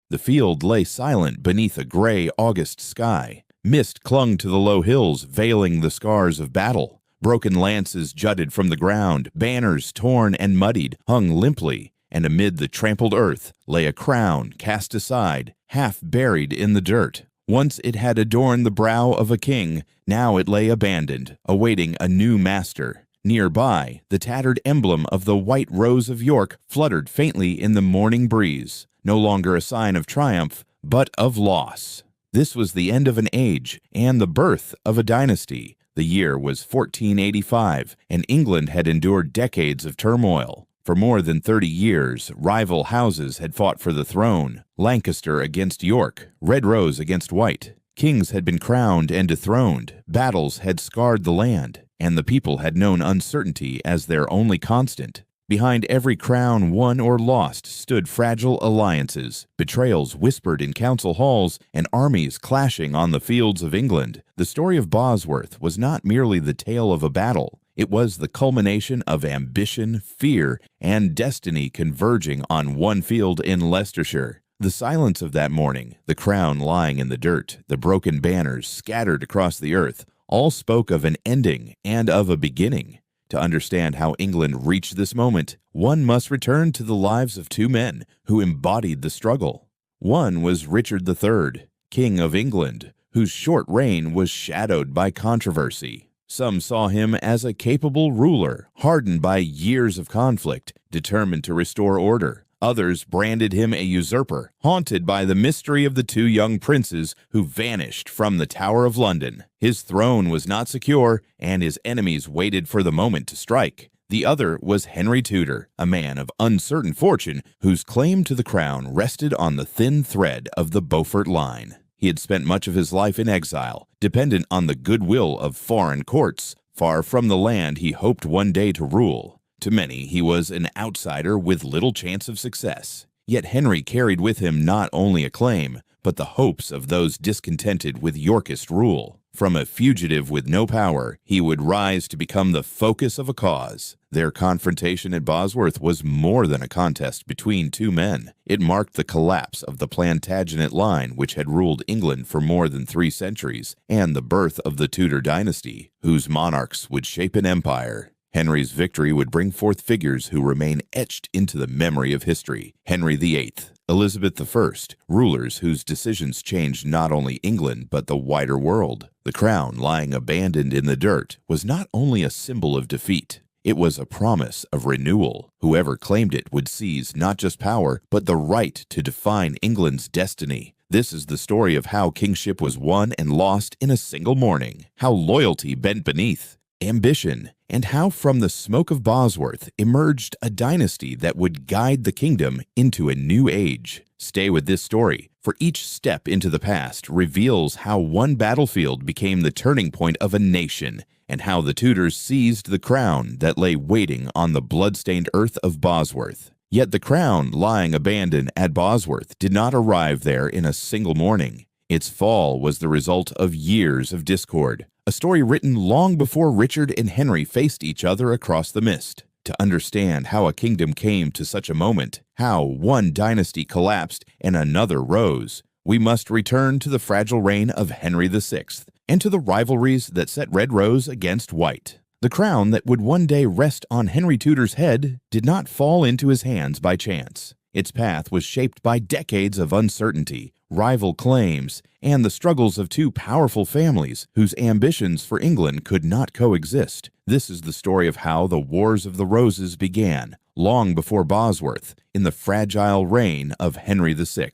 The field lay silent beneath a gray August sky. Mist clung to the low hills, veiling the scars of battle. Broken lances jutted from the ground, banners torn and muddied hung limply, and amid the trampled earth lay a crown cast aside, half buried in the dirt. Once it had adorned the brow of a king, now it lay abandoned, awaiting a new master. Nearby, the tattered emblem of the White Rose of York fluttered faintly in the morning breeze, no longer a sign of triumph, but of loss. This was the end of an age and the birth of a dynasty. The year was 1485, and England had endured decades of turmoil. For more than 30 years, rival houses had fought for the throne, Lancaster against York, Red Rose against White. Kings had been crowned and dethroned, battles had scarred the land, and the people had known uncertainty as their only constant. Behind every crown won or lost stood fragile alliances, betrayals whispered in council halls, and armies clashing on the fields of England. The story of Bosworth was not merely the tale of a battle. It was the culmination of ambition, fear, and destiny converging on one field in Leicestershire. The silence of that morning, the crown lying in the dirt, the broken banners scattered across the earth, all spoke of an ending and of a beginning. To understand how England reached this moment, one must return to the lives of two men who embodied the struggle. One was Richard III, King of England, whose short reign was shadowed by controversy. Some saw him as a capable ruler, hardened by years of conflict, determined to restore order. Others branded him a usurper, haunted by the mystery of the two young princes who vanished from the Tower of London. His throne was not secure, and his enemies waited for the moment to strike. The other was Henry Tudor, a man of uncertain fortune whose claim to the crown rested on the thin thread of the Beaufort line. He had spent much of his life in exile, dependent on the goodwill of foreign courts, far from the land he hoped one day to rule. To many, he was an outsider with little chance of success. Yet Henry carried with him not only acclaim, but the hopes of those discontented with Yorkist rule. From a fugitive with no power, he would rise to become the focus of a cause. Their confrontation at Bosworth was more than a contest between two men. It marked the collapse of the Plantagenet line, which had ruled England for more than 3 centuries, and the birth of the Tudor Dynasty, whose monarchs would shape an empire. Henry's victory would bring forth figures who remain etched into the memory of history. Henry VIII, Elizabeth I, rulers whose decisions changed not only England but the wider world. The crown, lying abandoned in the dirt, was not only a symbol of defeat. It was a promise of renewal. Whoever claimed it would seize not just power, but the right to define England's destiny. This is the story of how kingship was won and lost in a single morning, how loyalty bent beneath ambition, and how from the smoke of Bosworth emerged a dynasty that would guide the kingdom into a new age. Stay with this story, for each step into the past reveals how one battlefield became the turning point of a nation, and how the Tudors seized the crown that lay waiting on the blood-stained earth of Bosworth. Yet the crown lying abandoned at Bosworth did not arrive there in a single morning. Its fall was the result of years of discord, a story written long before Richard and Henry faced each other across the mist. To understand how a kingdom came to such a moment, how one dynasty collapsed and another rose, we must return to the fragile reign of Henry VI and to the rivalries that set Red Rose against White. The crown that would one day rest on Henry Tudor's head did not fall into his hands by chance. Its path was shaped by decades of uncertainty, rival claims, and the struggles of two powerful families whose ambitions for England could not coexist. This is the story of how the Wars of the Roses began, long before Bosworth, in the fragile reign of Henry VI.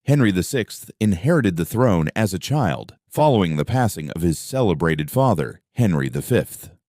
Henry VI inherited the throne as a child, following the passing of his celebrated father, Henry V.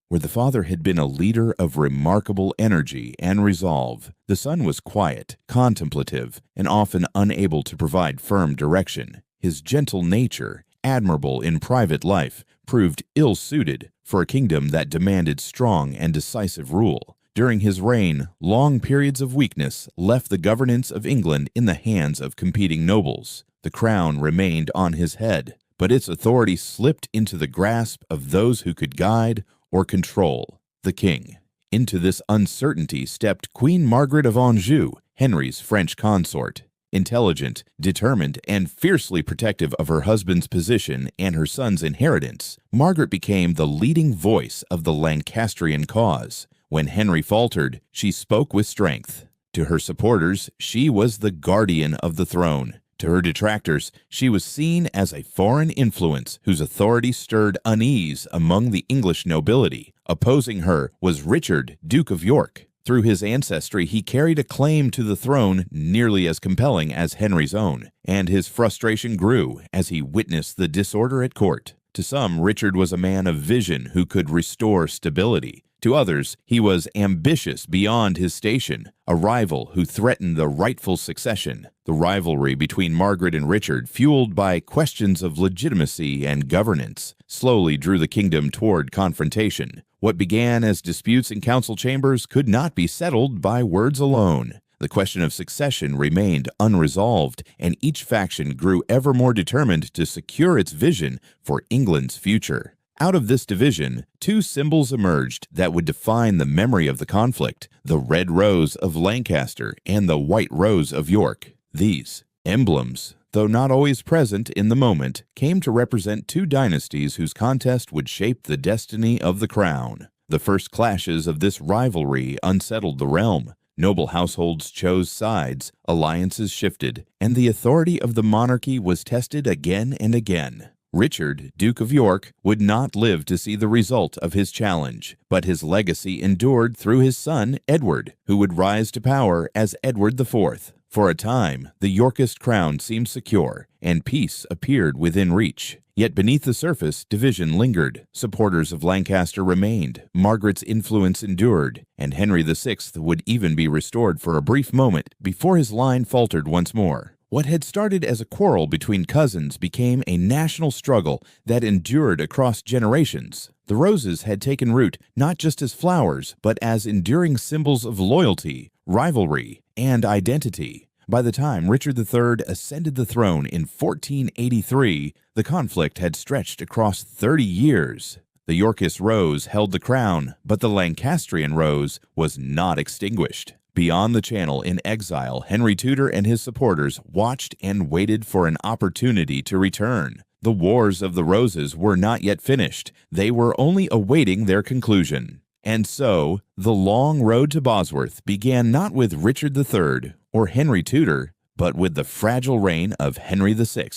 Where the father had been a leader of remarkable energy and resolve, the son was quiet, contemplative, and often unable to provide firm direction. His gentle nature, admirable in private life, proved ill-suited for a kingdom that demanded strong and decisive rule. During his reign, long periods of weakness left the governance of England in the hands of competing nobles. The crown remained on his head, but its authority slipped into the grasp of those who could guide or control the king. Into this uncertainty stepped Queen Margaret of Anjou, Henry's French consort. Intelligent, determined, and fiercely protective of her husband's position and her son's inheritance, Margaret became the leading voice of the Lancastrian cause. When Henry faltered, she spoke with strength. To her supporters, she was the guardian of the throne. To her detractors, she was seen as a foreign influence whose authority stirred unease among the English nobility. Opposing her was Richard, Duke of York. Through his ancestry, he carried a claim to the throne nearly as compelling as Henry's own, and his frustration grew as he witnessed the disorder at court. To some, Richard was a man of vision who could restore stability. To others, he was ambitious beyond his station, a rival who threatened the rightful succession. The rivalry between Margaret and Richard, fueled by questions of legitimacy and governance, slowly drew the kingdom toward confrontation. What began as disputes in council chambers could not be settled by words alone. The question of succession remained unresolved, and each faction grew ever more determined to secure its vision for England's future. Out of this division, two symbols emerged that would define the memory of the conflict: the red rose of Lancaster and the white rose of York. These emblems, though not always present in the moment, came to represent two dynasties whose contest would shape the destiny of the crown. The first clashes of this rivalry unsettled the realm. Noble households chose sides, alliances shifted, and the authority of the monarchy was tested again and again. Richard, Duke of York, would not live to see the result of his challenge, but his legacy endured through his son, Edward, who would rise to power as Edward IV. For a time, the Yorkist crown seemed secure, and peace appeared within reach. Yet beneath the surface, division lingered. Supporters of Lancaster remained, Margaret's influence endured, and Henry VI would even be restored for a brief moment before his line faltered once more. What had started as a quarrel between cousins became a national struggle that endured across generations. The roses had taken root not just as flowers, but as enduring symbols of loyalty, rivalry, and identity. By the time Richard III ascended the throne in 1483, the conflict had stretched across 30 years. The Yorkist rose held the crown, but the Lancastrian rose was not extinguished. Beyond the Channel in exile, Henry Tudor and his supporters watched and waited for an opportunity to return. The Wars of the Roses were not yet finished. They were only awaiting their conclusion. And so, the long road to Bosworth began not with Richard III or Henry Tudor, but with the fragile reign of Henry VI,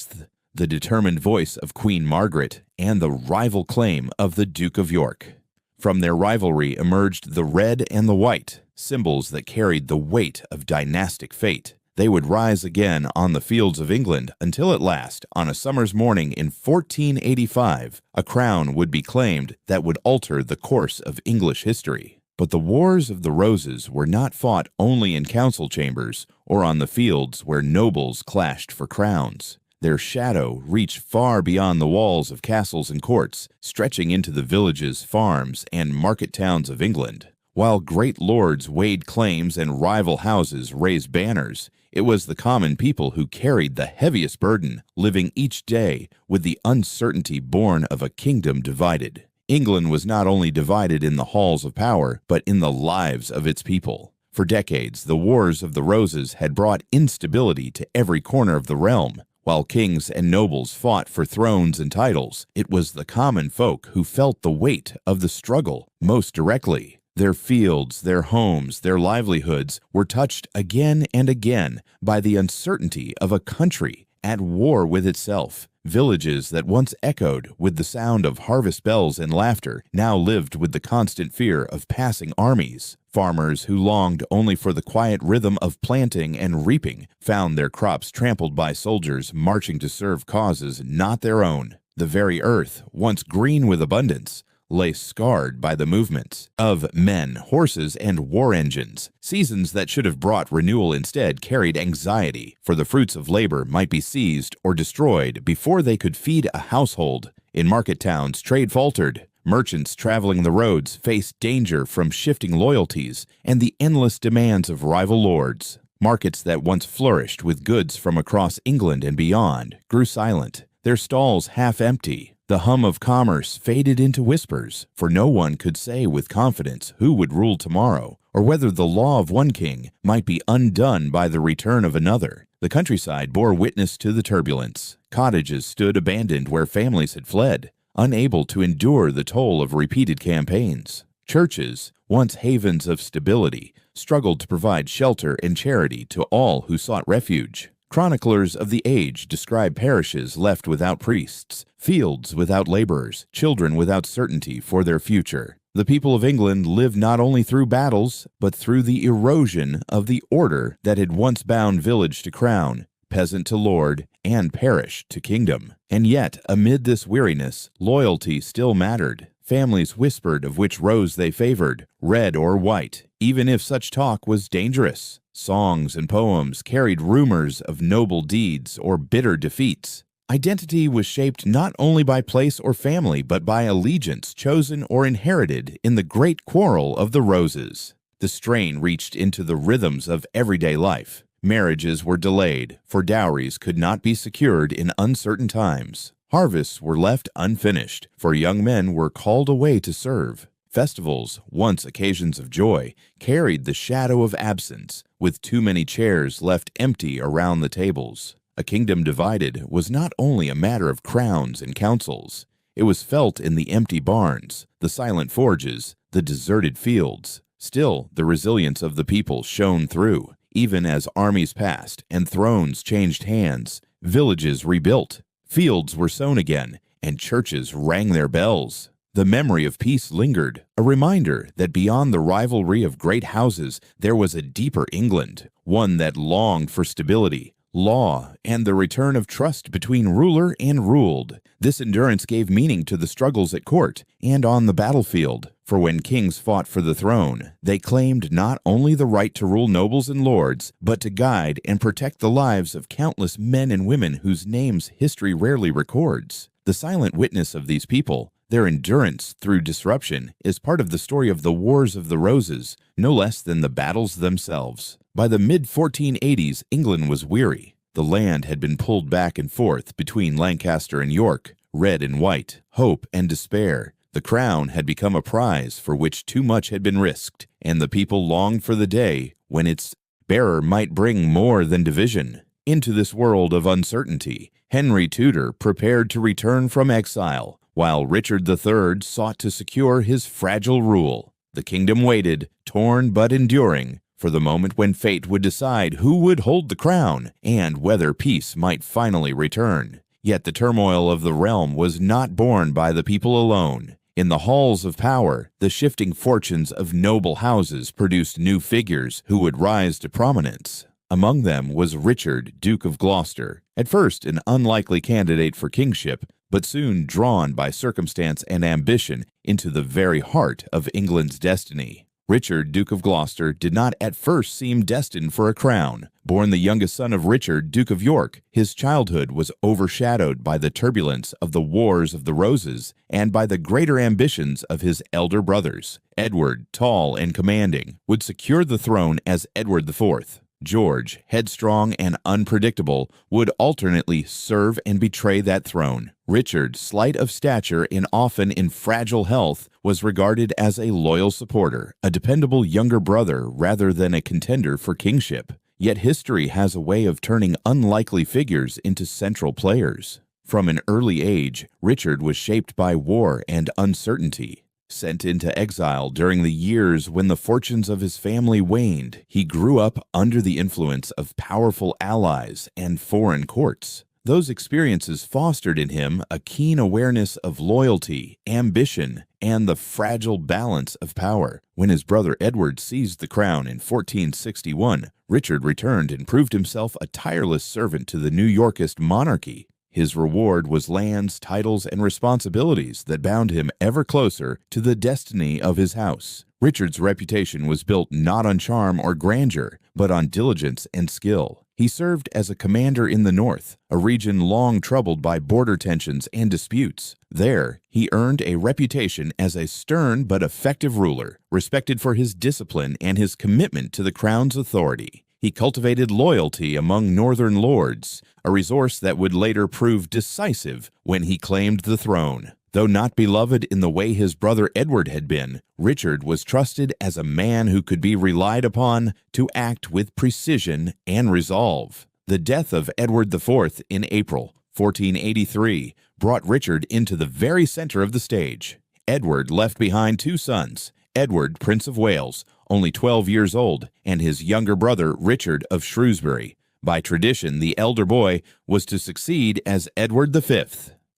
the determined voice of Queen Margaret, and the rival claim of the Duke of York. From their rivalry emerged the red and the white, symbols that carried the weight of dynastic fate. They would rise again on the fields of England until at last, on a summer's morning in 1485, a crown would be claimed that would alter the course of English history. But the Wars of the Roses were not fought only in council chambers or on the fields where nobles clashed for crowns. Their shadow reached far beyond the walls of castles and courts, stretching into the villages, farms, and market towns of England. While great lords weighed claims and rival houses raised banners, it was the common people who carried the heaviest burden, living each day with the uncertainty born of a kingdom divided. England was not only divided in the halls of power, but in the lives of its people. For decades, the Wars of the Roses had brought instability to every corner of the realm. While kings and nobles fought for thrones and titles, it was the common folk who felt the weight of the struggle most directly. Their fields, their homes, their livelihoods were touched again and again by the uncertainty of a country at war with itself. Villages that once echoed with the sound of harvest bells and laughter now lived with the constant fear of passing armies. Farmers who longed only for the quiet rhythm of planting and reaping found their crops trampled by soldiers marching to serve causes not their own. The very earth, once green with abundance, lay scarred by the movements of men, horses, and war engines. Seasons that should have brought renewal instead carried anxiety, for the fruits of labor might be seized or destroyed before they could feed a household. In market towns, trade faltered. Merchants traveling the roads faced danger from shifting loyalties and the endless demands of rival lords. Markets that once flourished with goods from across England and beyond grew silent, their stalls half empty. The hum of commerce faded into whispers, for no one could say with confidence who would rule tomorrow or whether the law of one king might be undone by the return of another. The countryside bore witness to the turbulence. Cottages stood abandoned where families had fled, unable to endure the toll of repeated campaigns. Churches, once havens of stability, struggled to provide shelter and charity to all who sought refuge. Chroniclers of the age describe parishes left without priests, fields without laborers, children without certainty for their future. The people of England lived not only through battles, but through the erosion of the order that had once bound village to crown, peasant to lord, and parish to kingdom. And yet, amid this weariness, loyalty still mattered. Families whispered of which rose they favored, red or white, even if such talk was dangerous. Songs and poems carried rumors of noble deeds or bitter defeats. Identity was shaped not only by place or family, but by allegiance chosen or inherited in the great quarrel of the roses. The strain reached into the rhythms of everyday life. Marriages were delayed, for dowries could not be secured in uncertain times. Harvests were left unfinished, for young men were called away to serve. Festivals, once occasions of joy, carried the shadow of absence, with too many chairs left empty around the tables. A kingdom divided was not only a matter of crowns and councils. It was felt in the empty barns, the silent forges, the deserted fields. Still, the resilience of the people shone through, even as armies passed and thrones changed hands, villages rebuilt, fields were sown again, and churches rang their bells. The memory of peace lingered, a reminder that beyond the rivalry of great houses there was a deeper England, one that longed for stability, law, and the return of trust between ruler and ruled. This endurance gave meaning to the struggles at court and on the battlefield, for when kings fought for the throne, they claimed not only the right to rule nobles and lords, but to guide and protect the lives of countless men and women whose names history rarely records. The silent witness of these people, their endurance through disruption, is part of the story of the Wars of the Roses, no less than the battles themselves. By the mid-1480s, England was weary. The land had been pulled back and forth between Lancaster and York, red and white, hope and despair. The crown had become a prize for which too much had been risked, and the people longed for the day when its bearer might bring more than division. Into this world of uncertainty, Henry Tudor prepared to return from exile, while Richard III sought to secure his fragile rule. The kingdom waited, torn but enduring, for the moment when fate would decide who would hold the crown and whether peace might finally return. Yet the turmoil of the realm was not borne by the people alone. In the halls of power, the shifting fortunes of noble houses produced new figures who would rise to prominence. Among them was Richard, Duke of Gloucester, at first an unlikely candidate for kingship, but soon drawn by circumstance and ambition into the very heart of England's destiny. Richard, Duke of Gloucester, did not at first seem destined for a crown. Born the youngest son of Richard, Duke of York, his childhood was overshadowed by the turbulence of the Wars of the Roses and by the greater ambitions of his elder brothers. Edward, tall and commanding, would secure the throne as Edward IV. George, headstrong and unpredictable, would alternately serve and betray that throne. Richard, slight of stature and often in fragile health, was regarded as a loyal supporter, a dependable younger brother rather than a contender for kingship. Yet history has a way of turning unlikely figures into central players. From an early age, Richard was shaped by war and uncertainty. Sent into exile during the years when the fortunes of his family waned, he grew up under the influence of powerful allies and foreign courts. Those experiences fostered in him a keen awareness of loyalty, ambition, and the fragile balance of power. When his brother Edward seized the crown in 1461, Richard returned and proved himself a tireless servant to the New Yorkist monarchy. His reward was lands, titles, and responsibilities that bound him ever closer to the destiny of his house. Richard's reputation was built not on charm or grandeur, but on diligence and skill. He served as a commander in the North, a region long troubled by border tensions and disputes. There, he earned a reputation as a stern but effective ruler, respected for his discipline and his commitment to the crown's authority. He cultivated loyalty among northern lords, a resource that would later prove decisive when he claimed the throne. Though not beloved in the way his brother Edward had been, Richard was trusted as a man who could be relied upon to act with precision and resolve. The death of Edward IV in April 1483 brought Richard into the very center of the stage. Edward left behind two sons, Edward, Prince of Wales, only 12 years old, and his younger brother Richard of Shrewsbury. By tradition, the elder boy was to succeed as Edward V.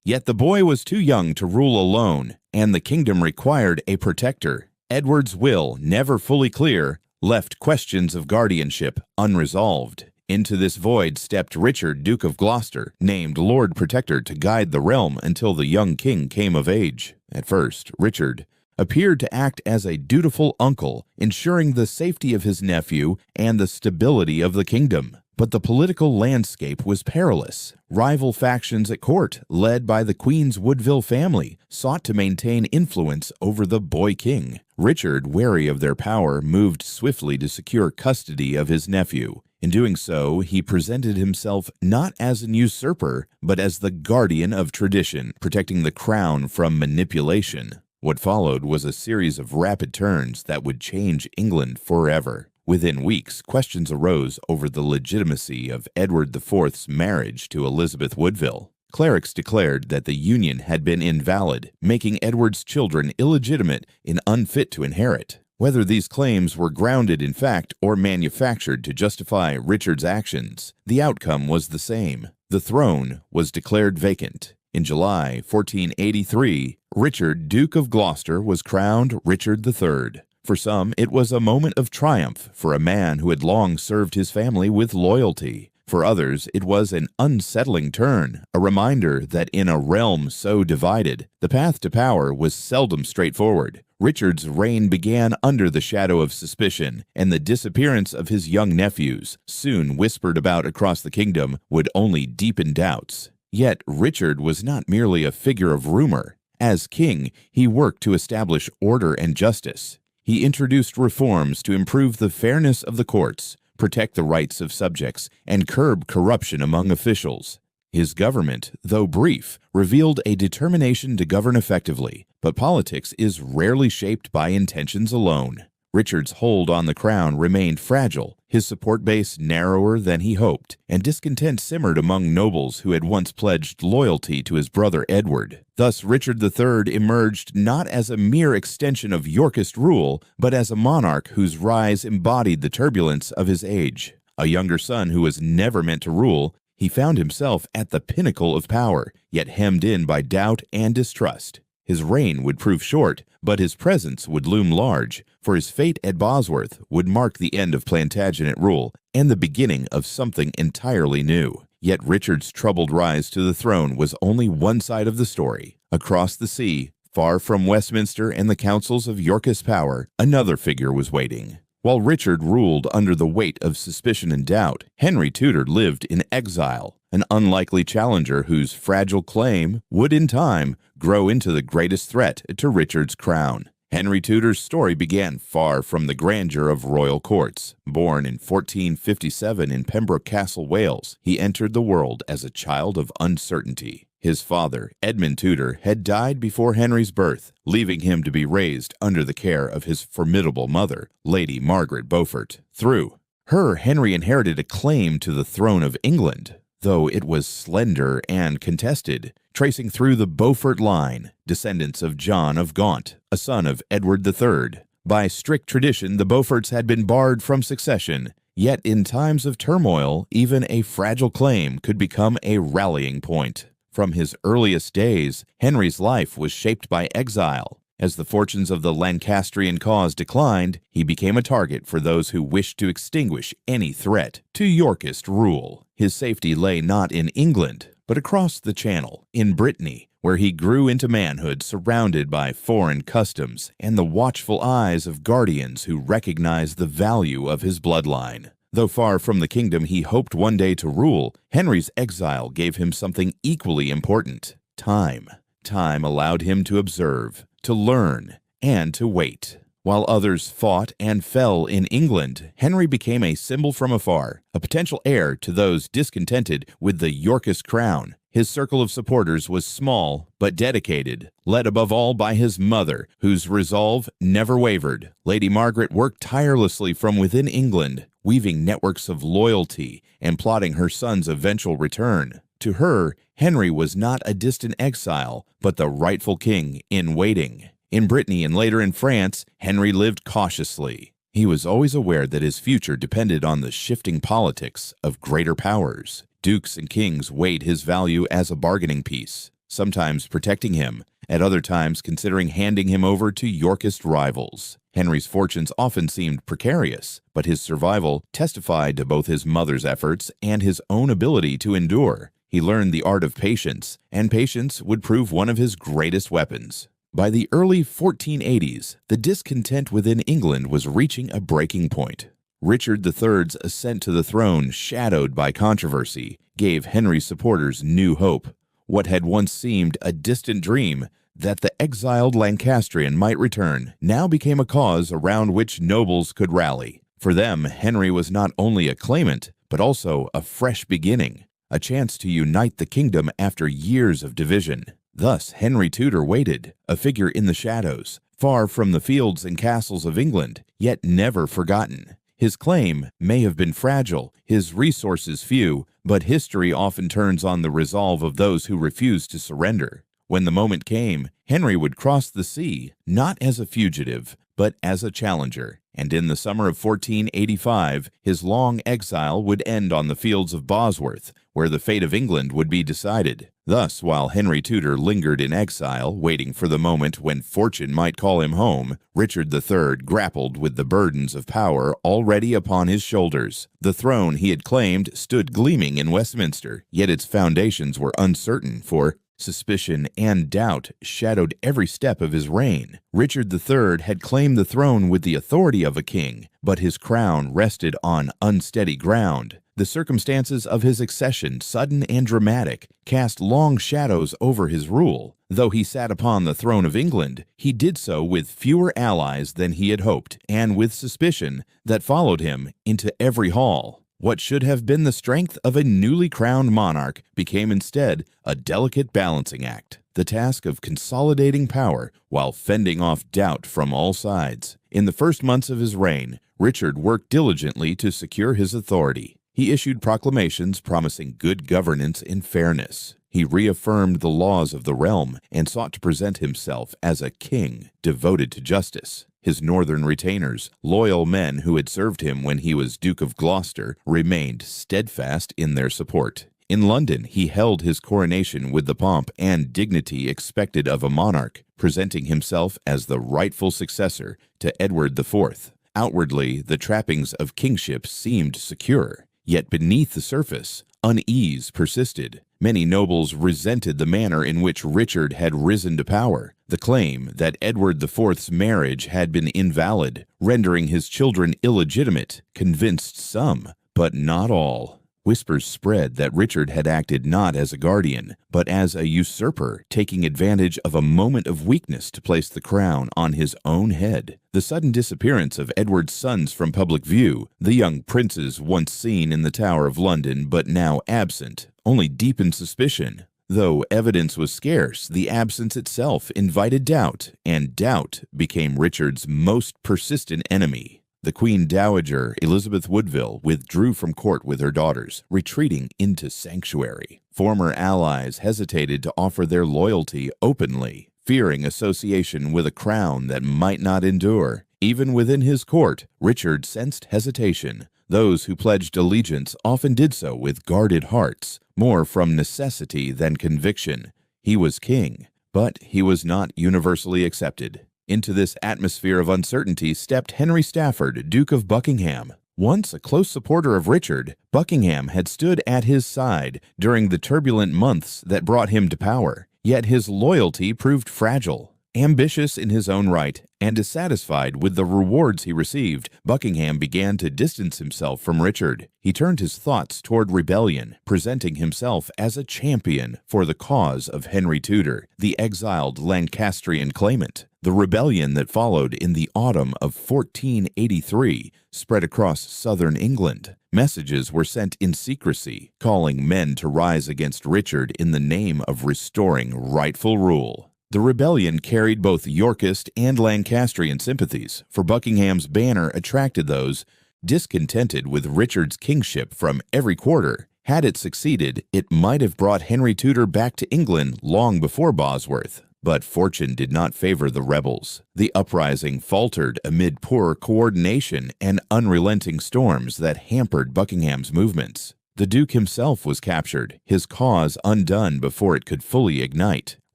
Yet the boy was too young to rule alone, and the kingdom required a protector. Edward's will, never fully clear, left questions of guardianship unresolved. Into this void stepped Richard, Duke of Gloucester, named Lord Protector to guide the realm until the young king came of age. At first, Richard appeared to act as a dutiful uncle, ensuring the safety of his nephew and the stability of the kingdom. But the political landscape was perilous. Rival factions at court, led by the Queen's Woodville family, sought to maintain influence over the boy king. Richard, wary of their power, moved swiftly to secure custody of his nephew. In doing so, he presented himself not as an usurper, but as the guardian of tradition, protecting the crown from manipulation. What followed was a series of rapid turns that would change England forever. Within weeks, questions arose over the legitimacy of Edward IV's marriage to Elizabeth Woodville. Clerics declared that the union had been invalid, making Edward's children illegitimate and unfit to inherit. Whether these claims were grounded in fact or manufactured to justify Richard's actions, the outcome was the same. The throne was declared vacant. In July 1483, Richard, Duke of Gloucester, was crowned Richard III. For some, it was a moment of triumph for a man who had long served his family with loyalty. For others, it was an unsettling turn, a reminder that in a realm so divided, the path to power was seldom straightforward. Richard's reign began under the shadow of suspicion, and the disappearance of his young nephews, soon whispered about across the kingdom, would only deepen doubts. Yet Richard was not merely a figure of rumor. As king, he worked to establish order and justice. He introduced reforms to improve the fairness of the courts, protect the rights of subjects, and curb corruption among officials. His government, though brief, revealed a determination to govern effectively, but politics is rarely shaped by intentions alone. Richard's hold on the crown remained fragile, his support base narrower than he hoped, and discontent simmered among nobles who had once pledged loyalty to his brother Edward. Thus, Richard III emerged not as a mere extension of Yorkist rule, but as a monarch whose rise embodied the turbulence of his age. A younger son who was never meant to rule, he found himself at the pinnacle of power, yet hemmed in by doubt and distrust. His reign would prove short, but his presence would loom large, for his fate at Bosworth would mark the end of Plantagenet rule and the beginning of something entirely new. Yet Richard's troubled rise to the throne was only one side of the story. Across the sea, far from Westminster and the councils of Yorkist power, another figure was waiting. While Richard ruled under the weight of suspicion and doubt, Henry Tudor lived in exile, an unlikely challenger whose fragile claim would in time grow into the greatest threat to Richard's crown. Henry Tudor's story began far from the grandeur of royal courts. Born in 1457 in Pembroke Castle, Wales, he entered the world as a child of uncertainty. His father, Edmund Tudor, had died before Henry's birth, leaving him to be raised under the care of his formidable mother, Lady Margaret Beaufort. Through her, Henry inherited a claim to the throne of England, though it was slender and contested, tracing through the Beaufort line, descendants of John of Gaunt, a son of Edward III. By strict tradition, the Beauforts had been barred from succession, yet in times of turmoil, even a fragile claim could become a rallying point. From his earliest days, Henry's life was shaped by exile. As the fortunes of the Lancastrian cause declined, he became a target for those who wished to extinguish any threat to Yorkist rule. His safety lay not in England, but across the Channel, in Brittany, where he grew into manhood surrounded by foreign customs and the watchful eyes of guardians who recognized the value of his bloodline. Though far from the kingdom he hoped one day to rule, Henry's exile gave him something equally important: time. Time allowed him to observe, to learn, and to wait. While others fought and fell in England, Henry became a symbol from afar, a potential heir to those discontented with the Yorkist crown. His circle of supporters was small but dedicated, led above all by his mother, whose resolve never wavered. Lady Margaret worked tirelessly from within England, weaving networks of loyalty and plotting her son's eventual return. To her, Henry was not a distant exile, but the rightful king in waiting. In Brittany and later in France, Henry lived cautiously. He was always aware that his future depended on the shifting politics of greater powers. Dukes and kings weighed his value as a bargaining piece, sometimes protecting him, at other times considering handing him over to Yorkist rivals. Henry's fortunes often seemed precarious, but his survival testified to both his mother's efforts and his own ability to endure. He learned the art of patience, and patience would prove one of his greatest weapons. By the early 1480s, the discontent within England was reaching a breaking point. Richard III's ascent to the throne, shadowed by controversy, gave Henry's supporters new hope. What had once seemed a distant dream, that the exiled Lancastrian might return, now became a cause around which nobles could rally. For them, Henry was not only a claimant, but also a fresh beginning, a chance to unite the kingdom after years of division. Thus, Henry Tudor waited, a figure in the shadows, far from the fields and castles of England, yet never forgotten. His claim may have been fragile, his resources few, but history often turns on the resolve of those who refuse to surrender. When the moment came, Henry would cross the sea, not as a fugitive, but as a challenger, and in the summer of 1485, his long exile would end on the fields of Bosworth, where the fate of England would be decided. Thus, while Henry Tudor lingered in exile, waiting for the moment when fortune might call him home, Richard III grappled with the burdens of power already upon his shoulders. The throne he had claimed stood gleaming in Westminster, yet its foundations were uncertain, for suspicion and doubt shadowed every step of his reign. Richard III had claimed the throne with the authority of a king, but his crown rested on unsteady ground. The circumstances of his accession, sudden and dramatic, cast long shadows over his rule. Though he sat upon the throne of England, he did so with fewer allies than he had hoped, and with suspicion that followed him into every hall. What should have been the strength of a newly crowned monarch became instead a delicate balancing act, the task of consolidating power while fending off doubt from all sides. In the first months of his reign, Richard worked diligently to secure his authority. He issued proclamations promising good governance and fairness. He reaffirmed the laws of the realm and sought to present himself as a king devoted to justice. His northern retainers, loyal men who had served him when he was Duke of Gloucester, remained steadfast in their support. In London, he held his coronation with the pomp and dignity expected of a monarch, presenting himself as the rightful successor to Edward IV. Outwardly, the trappings of kingship seemed secure. Yet beneath the surface, unease persisted. Many nobles resented the manner in which Richard had risen to power. The claim that Edward IV's marriage had been invalid, rendering his children illegitimate, convinced some, but not all. Whispers spread that Richard had acted not as a guardian, but as a usurper, taking advantage of a moment of weakness to place the crown on his own head. The sudden disappearance of Edward's sons from public view, the young princes once seen in the Tower of London but now absent, only deepened suspicion. Though evidence was scarce, the absence itself invited doubt, and doubt became Richard's most persistent enemy. The Queen Dowager, Elizabeth Woodville, withdrew from court with her daughters, retreating into sanctuary. Former allies hesitated to offer their loyalty openly, fearing association with a crown that might not endure. Even within his court, Richard sensed hesitation. Those who pledged allegiance often did so with guarded hearts, more from necessity than conviction. He was king, but he was not universally accepted. Into this atmosphere of uncertainty stepped Henry Stafford, Duke of Buckingham. Once a close supporter of Richard, Buckingham had stood at his side during the turbulent months that brought him to power. Yet his loyalty proved fragile. Ambitious in his own right and dissatisfied with the rewards he received, Buckingham began to distance himself from Richard. He turned his thoughts toward rebellion, presenting himself as a champion for the cause of Henry Tudor, the exiled Lancastrian claimant. The rebellion that followed in the autumn of 1483 spread across southern England. Messages were sent in secrecy, calling men to rise against Richard in the name of restoring rightful rule. The rebellion carried both Yorkist and Lancastrian sympathies, for Buckingham's banner attracted those discontented with Richard's kingship from every quarter. Had it succeeded, it might have brought Henry Tudor back to England long before Bosworth. But fortune did not favor the rebels. The uprising faltered amid poor coordination and unrelenting storms that hampered Buckingham's movements. The Duke himself was captured, his cause undone before it could fully ignite.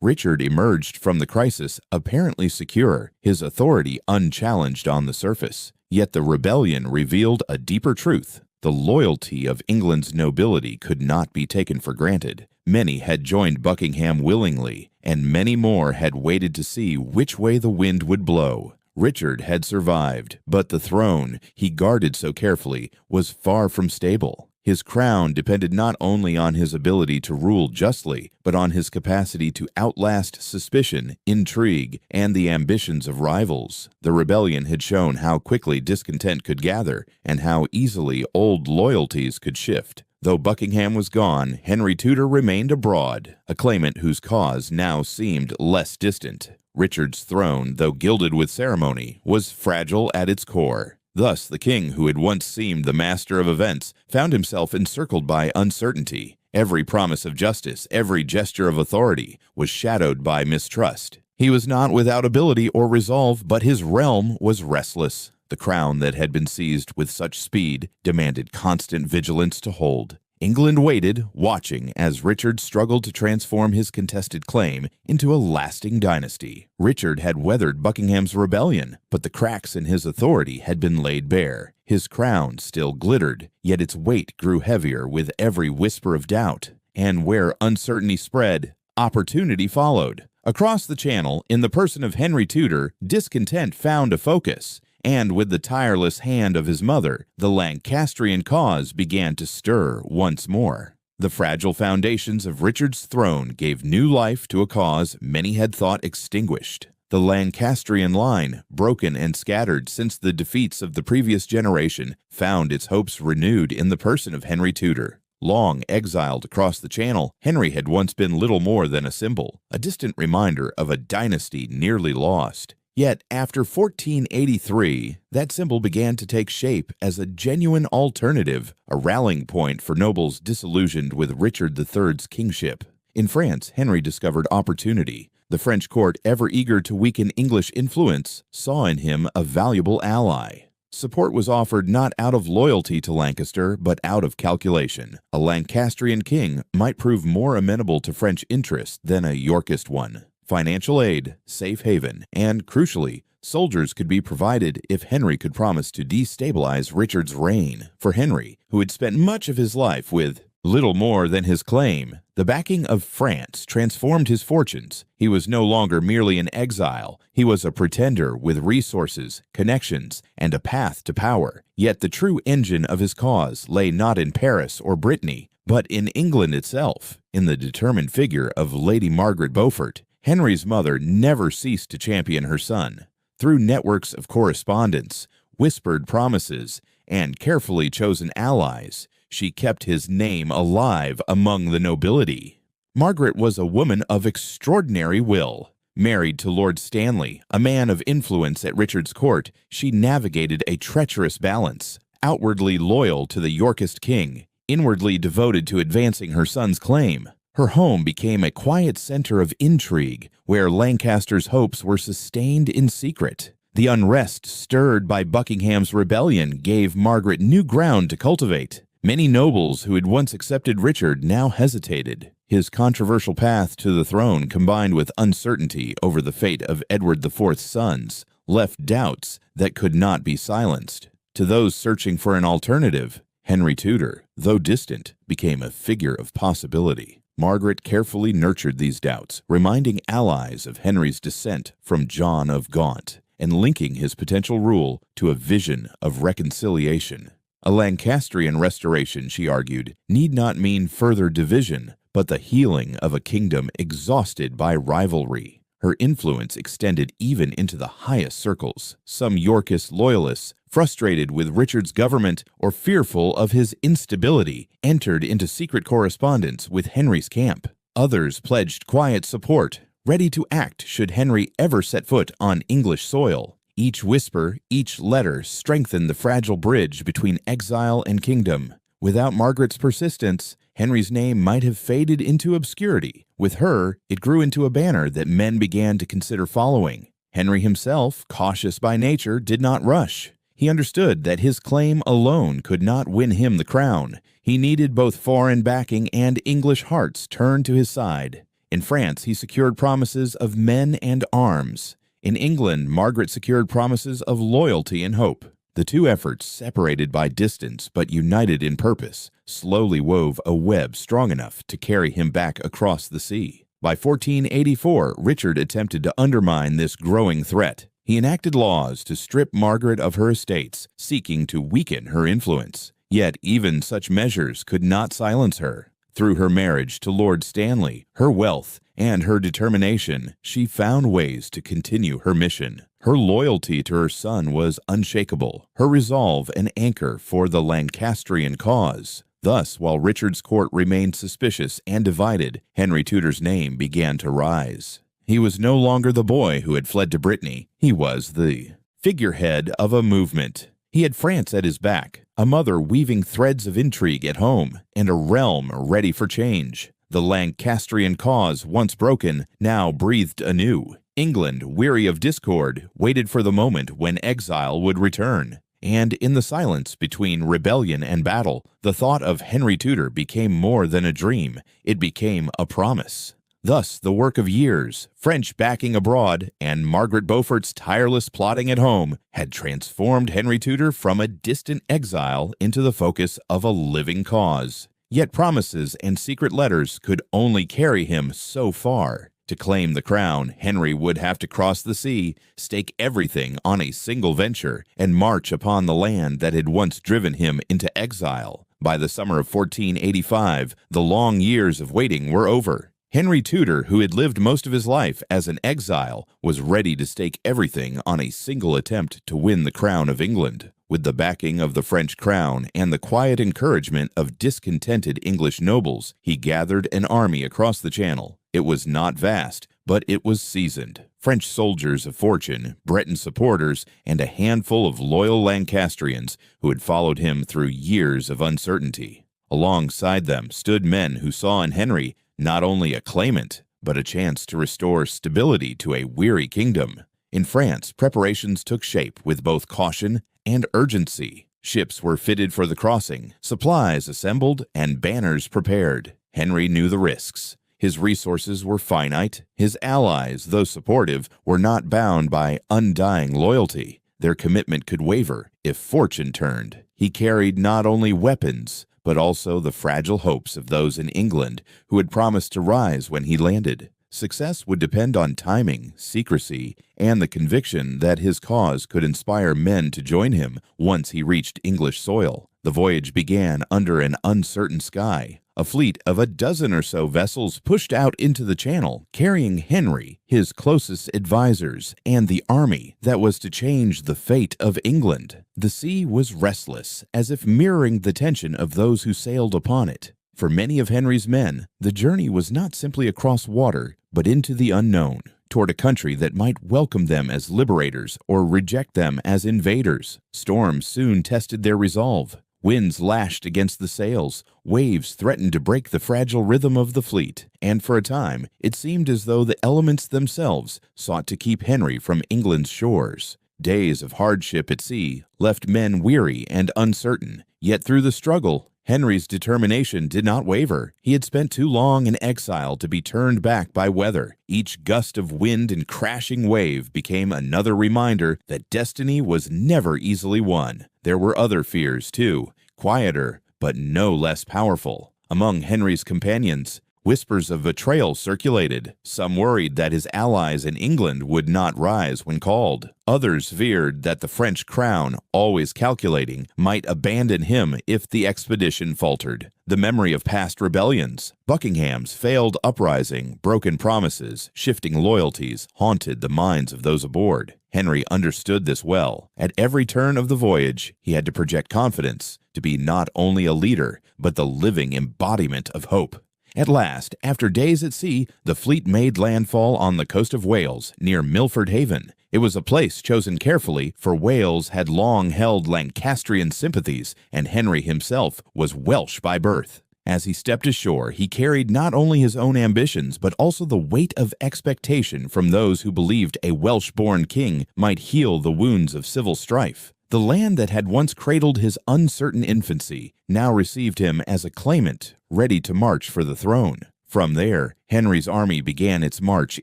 Richard emerged from the crisis apparently secure, his authority unchallenged on the surface. Yet the rebellion revealed a deeper truth. The loyalty of England's nobility could not be taken for granted. Many had joined Buckingham willingly, and many more had waited to see which way the wind would blow. Richard had survived, but the throne he guarded so carefully was far from stable. His crown depended not only on his ability to rule justly, but on his capacity to outlast suspicion, intrigue, and the ambitions of rivals. The rebellion had shown how quickly discontent could gather, and how easily old loyalties could shift. Though Buckingham was gone, Henry Tudor remained abroad, a claimant whose cause now seemed less distant. Richard's throne, though gilded with ceremony, was fragile at its core. Thus, the king, who had once seemed the master of events, found himself encircled by uncertainty. Every promise of justice, every gesture of authority, was shadowed by mistrust. He was not without ability or resolve, but his realm was restless. The crown that had been seized with such speed demanded constant vigilance to hold. England waited, watching as Richard struggled to transform his contested claim into a lasting dynasty. Richard had weathered Buckingham's rebellion, but the cracks in his authority had been laid bare. His crown still glittered, yet its weight grew heavier with every whisper of doubt. And where uncertainty spread, opportunity followed. Across the Channel, in the person of Henry Tudor, discontent found a focus. And with the tireless hand of his mother, the Lancastrian cause began to stir once more. The fragile foundations of Richard's throne gave new life to a cause many had thought extinguished. The Lancastrian line, broken and scattered since the defeats of the previous generation, found its hopes renewed in the person of Henry Tudor. Long exiled across the Channel, Henry had once been little more than a symbol, a distant reminder of a dynasty nearly lost. Yet, after 1483, that symbol began to take shape as a genuine alternative, a rallying point for nobles disillusioned with Richard III's kingship. In France, Henry discovered opportunity. The French court, ever eager to weaken English influence, saw in him a valuable ally. Support was offered not out of loyalty to Lancaster, but out of calculation. A Lancastrian king might prove more amenable to French interests than a Yorkist one. Financial aid, safe haven, and, crucially, soldiers could be provided if Henry could promise to destabilize Richard's reign. For Henry, who had spent much of his life with little more than his claim, the backing of France transformed his fortunes. He was no longer merely an exile. He was a pretender with resources, connections, and a path to power. Yet the true engine of his cause lay not in Paris or Brittany, but in England itself, in the determined figure of Lady Margaret Beaufort. Henry's mother never ceased to champion her son. Through networks of correspondence, whispered promises, and carefully chosen allies, she kept his name alive among the nobility. Margaret was a woman of extraordinary will. Married to Lord Stanley, a man of influence at Richard's court, she navigated a treacherous balance, outwardly loyal to the Yorkist king, inwardly devoted to advancing her son's claim. Her home became a quiet center of intrigue, where Lancaster's hopes were sustained in secret. The unrest stirred by Buckingham's rebellion gave Margaret new ground to cultivate. Many nobles who had once accepted Richard now hesitated. His controversial path to the throne, combined with uncertainty over the fate of Edward IV's sons, left doubts that could not be silenced. To those searching for an alternative, Henry Tudor, though distant, became a figure of possibility. Margaret carefully nurtured these doubts, reminding allies of Henry's descent from John of Gaunt, and linking his potential rule to a vision of reconciliation. A Lancastrian restoration, she argued, need not mean further division, but the healing of a kingdom exhausted by rivalry. Her influence extended even into the highest circles. Some Yorkist loyalists, frustrated with Richard's government or fearful of his instability, entered into secret correspondence with Henry's camp. Others pledged quiet support, ready to act should Henry ever set foot on English soil. Each whisper, each letter strengthened the fragile bridge between exile and kingdom. Without Margaret's persistence, Henry's name might have faded into obscurity. With her, it grew into a banner that men began to consider following. Henry himself, cautious by nature, did not rush. He understood that his claim alone could not win him the crown. He needed both foreign backing and English hearts turned to his side. In France, he secured promises of men and arms. In England, Margaret secured promises of loyalty and hope. The two efforts, separated by distance but united in purpose, slowly wove a web strong enough to carry him back across the sea. By 1484, Richard attempted to undermine this growing threat. He enacted laws to strip Margaret of her estates, seeking to weaken her influence. Yet even such measures could not silence her. Through her marriage to Lord Stanley, her wealth, and her determination, she found ways to continue her mission. Her loyalty to her son was unshakable, her resolve an anchor for the Lancastrian cause. Thus, while Richard's court remained suspicious and divided, Henry Tudor's name began to rise. He was no longer the boy who had fled to Brittany. He was the figurehead of a movement. He had France at his back, a mother weaving threads of intrigue at home, and a realm ready for change. The Lancastrian cause, once broken, now breathed anew. England, weary of discord, waited for the moment when exile would return. And in the silence between rebellion and battle, the thought of Henry Tudor became more than a dream. It became a promise. Thus, the work of years, French backing abroad, and Margaret Beaufort's tireless plotting at home had transformed Henry Tudor from a distant exile into the focus of a living cause. Yet promises and secret letters could only carry him so far. To claim the crown, Henry would have to cross the sea, stake everything on a single venture, and march upon the land that had once driven him into exile. By the summer of 1485, the long years of waiting were over. Henry Tudor, who had lived most of his life as an exile, was ready to stake everything on a single attempt to win the crown of England. With the backing of the French crown and the quiet encouragement of discontented English nobles, he gathered an army across the Channel. It was not vast, but it was seasoned. French soldiers of fortune, Breton supporters, and a handful of loyal Lancastrians who had followed him through years of uncertainty. Alongside them stood men who saw in Henry not only a claimant, but a chance to restore stability to a weary kingdom. In France, preparations took shape with both caution and urgency. Ships were fitted for the crossing, supplies assembled, and banners prepared. Henry knew the risks. His resources were finite. His allies, though supportive, were not bound by undying loyalty. Their commitment could waver if fortune turned. He carried not only weapons, but also the fragile hopes of those in England who had promised to rise when he landed. Success would depend on timing, secrecy, and the conviction that his cause could inspire men to join him once he reached English soil. The voyage began under an uncertain sky. A fleet of a dozen or so vessels pushed out into the Channel, carrying Henry, his closest advisors, and the army that was to change the fate of England. The sea was restless, as if mirroring the tension of those who sailed upon it. For many of Henry's men, the journey was not simply across water, but into the unknown, toward a country that might welcome them as liberators or reject them as invaders. Storms soon tested their resolve. Winds lashed against the sails, waves threatened to break the fragile rhythm of the fleet, and for a time it seemed as though the elements themselves sought to keep Henry from England's shores. Days of hardship at sea left men weary and uncertain, yet through the struggle, Henry's determination did not waver. He had spent too long in exile to be turned back by weather. Each gust of wind and crashing wave became another reminder that destiny was never easily won. There were other fears, too, quieter, but no less powerful. Among Henry's companions Whispers of betrayal circulated. Some worried that his allies in England would not rise when called. Others feared that the French crown, always calculating, might abandon him if the expedition faltered. The memory of past rebellions, Buckingham's failed uprising, broken promises, shifting loyalties, haunted the minds of those aboard. Henry understood this well. At every turn of the voyage, he had to project confidence, to be not only a leader, but the living embodiment of hope. At last, after days at sea, the fleet made landfall on the coast of Wales, near Milford Haven. It was a place chosen carefully, for Wales had long held Lancastrian sympathies, and Henry himself was Welsh by birth. As he stepped ashore, he carried not only his own ambitions, but also the weight of expectation from those who believed a Welsh-born king might heal the wounds of civil strife. The land that had once cradled his uncertain infancy now received him as a claimant, ready to march for the throne. From there, Henry's army began its march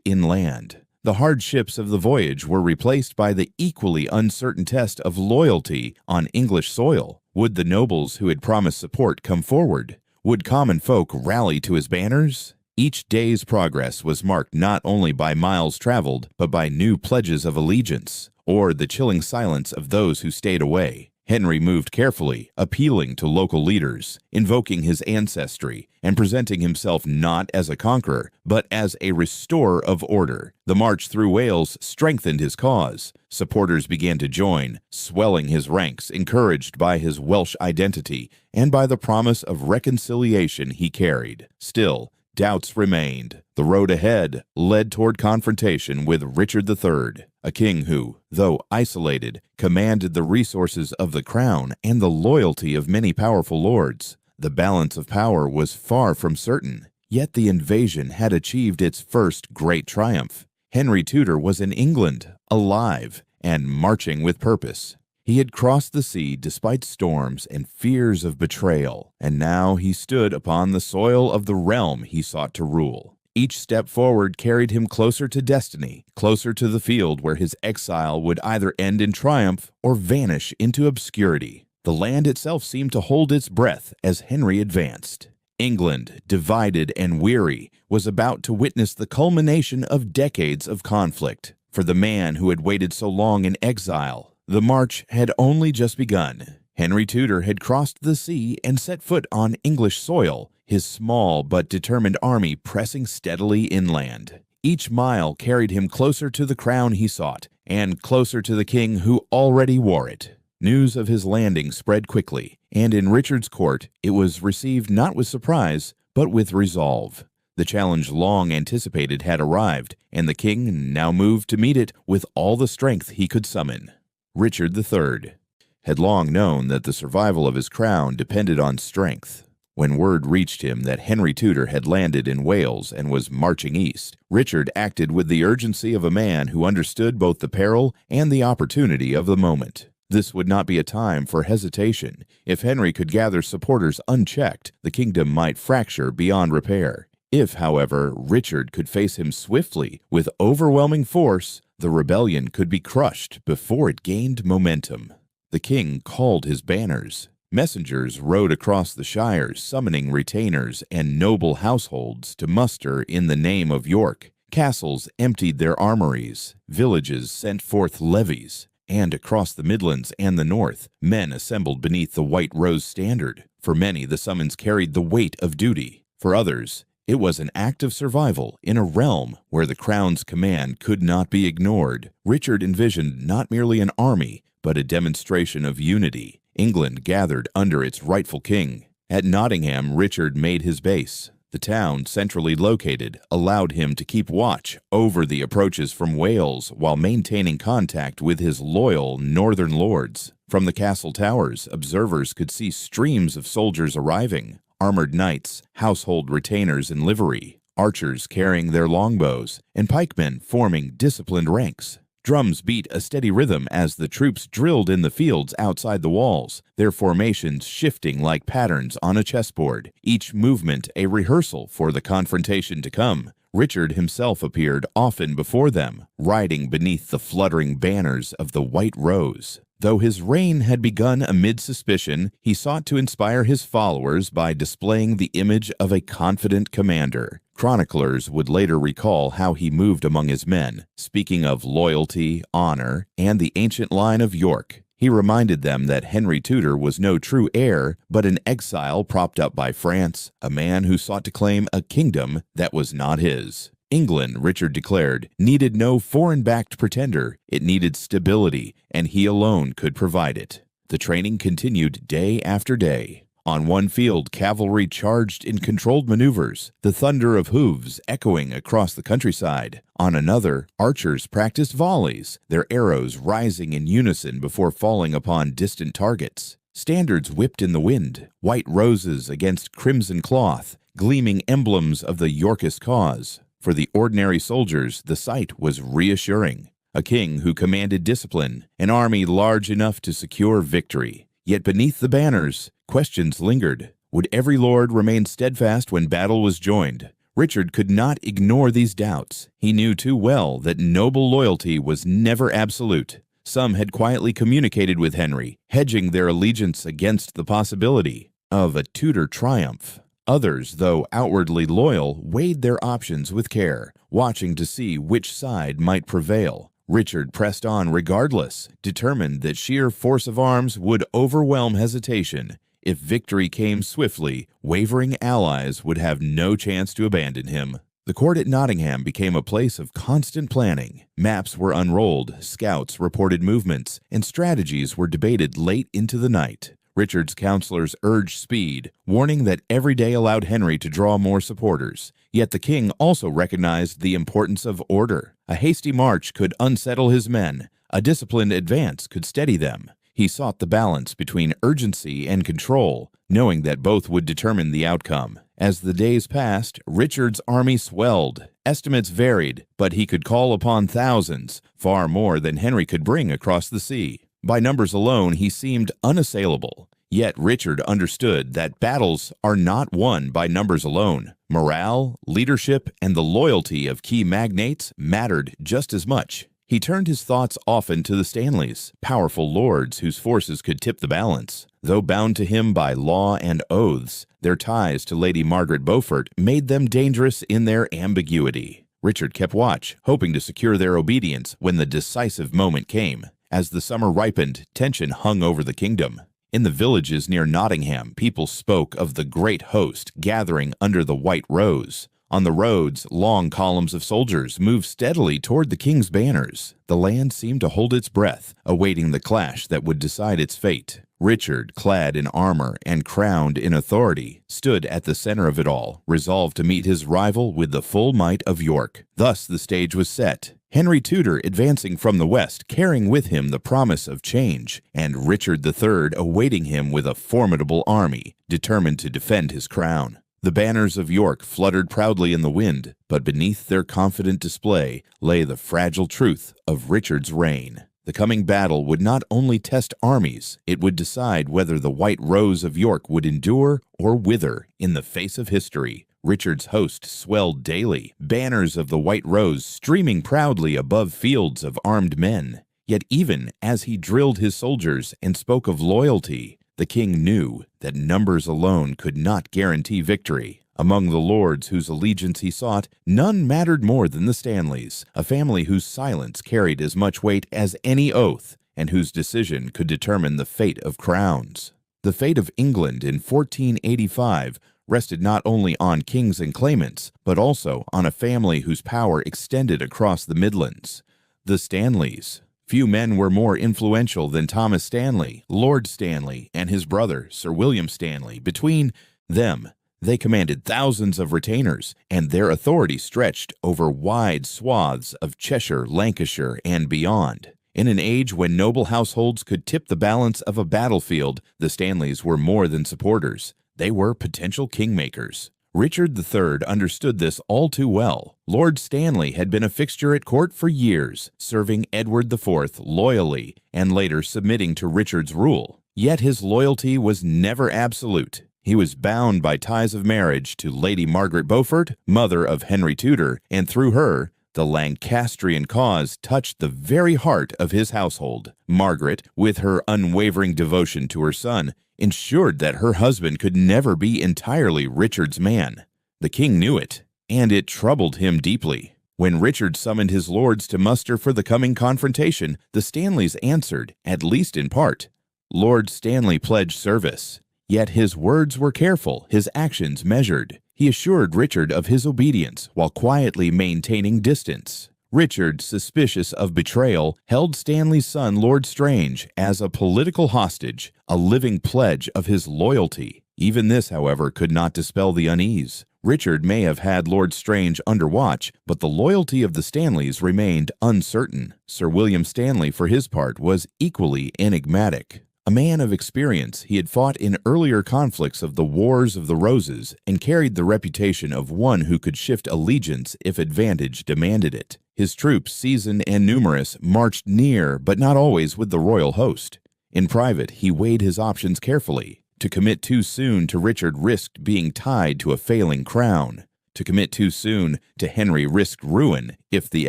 inland. The hardships of the voyage were replaced by the equally uncertain test of loyalty on English soil. Would the nobles who had promised support come forward? Would common folk rally to his banners? Each day's progress was marked not only by miles traveled, but by new pledges of allegiance, or the chilling silence of those who stayed away. Henry moved carefully, appealing to local leaders, invoking his ancestry, and presenting himself not as a conqueror, but as a restorer of order. The march through Wales strengthened his cause. Supporters began to join, swelling his ranks, encouraged by his Welsh identity and by the promise of reconciliation he carried. Still, doubts remained. The road ahead led toward confrontation with Richard III, a king who, though isolated, commanded the resources of the crown and the loyalty of many powerful lords. The balance of power was far from certain, yet the invasion had achieved its first great triumph. Henry Tudor was in England, alive, and marching with purpose. He had crossed the sea despite storms and fears of betrayal, and now he stood upon the soil of the realm he sought to rule. Each step forward carried him closer to destiny, closer to the field where his exile would either end in triumph or vanish into obscurity. The land itself seemed to hold its breath as Henry advanced. England, divided and weary, was about to witness the culmination of decades of conflict. For the man who had waited so long in exile, the march had only just begun. Henry Tudor had crossed the sea and set foot on English soil, his small but determined army pressing steadily inland. Each mile carried him closer to the crown he sought, and closer to the king who already wore it. News of his landing spread quickly, and in Richard's court it was received not with surprise, but with resolve. The challenge long anticipated had arrived, and the king now moved to meet it with all the strength he could summon. Richard III had long known that the survival of his crown depended on strength. When word reached him that Henry Tudor had landed in Wales and was marching east, Richard acted with the urgency of a man who understood both the peril and the opportunity of the moment. This would not be a time for hesitation. If Henry could gather supporters unchecked, the kingdom might fracture beyond repair. If, however, Richard could face him swiftly, with overwhelming force, the rebellion could be crushed before it gained momentum. The king called his banners. Messengers rode across the shires, summoning retainers and noble households to muster in the name of York. Castles emptied their armories. Villages sent forth levies. And across the Midlands and the North, men assembled beneath the white rose standard. For many, the summons carried the weight of duty. For others, it was an act of survival in a realm where the crown's command could not be ignored. Richard envisioned not merely an army, but a demonstration of unity. England gathered under its rightful king. At Nottingham, Richard made his base. The town, centrally located, allowed him to keep watch over the approaches from Wales while maintaining contact with his loyal northern lords. From the castle towers, observers could see streams of soldiers arriving. Armored knights, household retainers in livery, archers carrying their longbows, and pikemen forming disciplined ranks. Drums beat a steady rhythm as the troops drilled in the fields outside the walls, their formations shifting like patterns on a chessboard, each movement a rehearsal for the confrontation to come. Richard himself appeared often before them, riding beneath the fluttering banners of the White Rose. Though his reign had begun amid suspicion, he sought to inspire his followers by displaying the image of a confident commander. Chroniclers would later recall how he moved among his men, speaking of loyalty, honor, and the ancient line of York. He reminded them that Henry Tudor was no true heir, but an exile propped up by France, a man who sought to claim a kingdom that was not his. England, Richard declared, needed no foreign-backed pretender. It needed stability, and he alone could provide it. The training continued day after day. On one field, cavalry charged in controlled maneuvers, the thunder of hooves echoing across the countryside. On another, archers practiced volleys, their arrows rising in unison before falling upon distant targets. Standards whipped in the wind, white roses against crimson cloth, gleaming emblems of the Yorkist cause. For the ordinary soldiers, the sight was reassuring. A king who commanded discipline, an army large enough to secure victory. Yet beneath the banners, questions lingered. Would every lord remain steadfast when battle was joined? Richard could not ignore these doubts. He knew too well that noble loyalty was never absolute. Some had quietly communicated with Henry, hedging their allegiance against the possibility of a Tudor triumph. Others, though outwardly loyal, weighed their options with care, watching to see which side might prevail. Richard pressed on regardless, determined that sheer force of arms would overwhelm hesitation. If victory came swiftly, wavering allies would have no chance to abandon him. The court at Nottingham became a place of constant planning. Maps were unrolled, scouts reported movements, and strategies were debated late into the night. Richard's counselors urged speed, warning that every day allowed Henry to draw more supporters. Yet the king also recognized the importance of order. A hasty march could unsettle his men. A disciplined advance could steady them. He sought the balance between urgency and control, knowing that both would determine the outcome. As the days passed, Richard's army swelled. Estimates varied, but he could call upon thousands, far more than Henry could bring across the sea. By numbers alone, he seemed unassailable. Yet Richard understood that battles are not won by numbers alone. Morale, leadership, and the loyalty of key magnates mattered just as much. He turned his thoughts often to the Stanleys, powerful lords whose forces could tip the balance. Though bound to him by law and oaths, their ties to Lady Margaret Beaufort made them dangerous in their ambiguity. Richard kept watch, hoping to secure their obedience when the decisive moment came. As the summer ripened, tension hung over the kingdom. In the villages near Nottingham, people spoke of the great host gathering under the white rose. On the roads, long columns of soldiers moved steadily toward the king's banners. The land seemed to hold its breath, awaiting the clash that would decide its fate. Richard, clad in armor and crowned in authority, stood at the center of it all, resolved to meet his rival with the full might of York. Thus the stage was set. Henry Tudor advancing from the west, carrying with him the promise of change, and Richard III awaiting him with a formidable army, determined to defend his crown. The banners of York fluttered proudly in the wind, but beneath their confident display lay the fragile truth of Richard's reign. The coming battle would not only test armies, it would decide whether the white rose of York would endure or wither in the face of history. Richard's host swelled daily, banners of the white rose streaming proudly above fields of armed men. Yet even as he drilled his soldiers and spoke of loyalty, the king knew that numbers alone could not guarantee victory. Among the lords whose allegiance he sought, none mattered more than the Stanleys, a family whose silence carried as much weight as any oath, and whose decision could determine the fate of crowns. The fate of England in 1485 rested not only on kings and claimants, but also on a family whose power extended across the Midlands. The Stanleys. Few men were more influential than Thomas Stanley, Lord Stanley, and his brother, Sir William Stanley. Between them, they commanded thousands of retainers, and their authority stretched over wide swaths of Cheshire, Lancashire, and beyond. In an age when noble households could tip the balance of a battlefield, the Stanleys were more than supporters. They were potential kingmakers. Richard III understood this all too well. Lord Stanley had been a fixture at court for years, serving Edward IV loyally and later submitting to Richard's rule. Yet his loyalty was never absolute. He was bound by ties of marriage to Lady Margaret Beaufort, mother of Henry Tudor, and through her, The Lancastrian cause touched the very heart of his household. Margaret, with her unwavering devotion to her son, ensured that her husband could never be entirely Richard's man. The king knew it, and it troubled him deeply. When Richard summoned his lords to muster for the coming confrontation, the Stanleys answered, at least in part. Lord Stanley pledged service. Yet his words were careful, his actions measured. He assured Richard of his obedience while quietly maintaining distance. Richard, suspicious of betrayal, held Stanley's son Lord Strange as a political hostage, a living pledge of his loyalty. Even this, however, could not dispel the unease. Richard may have had Lord Strange under watch, but the loyalty of the Stanleys remained uncertain. Sir William Stanley, for his part, was equally enigmatic. A man of experience, he had fought in earlier conflicts of the Wars of the Roses and carried the reputation of one who could shift allegiance if advantage demanded it. His troops, seasoned and numerous, marched near but not always with the royal host. In private, he weighed his options carefully. To commit too soon to Richard risked being tied to a failing crown. To commit too soon to Henry risked ruin if the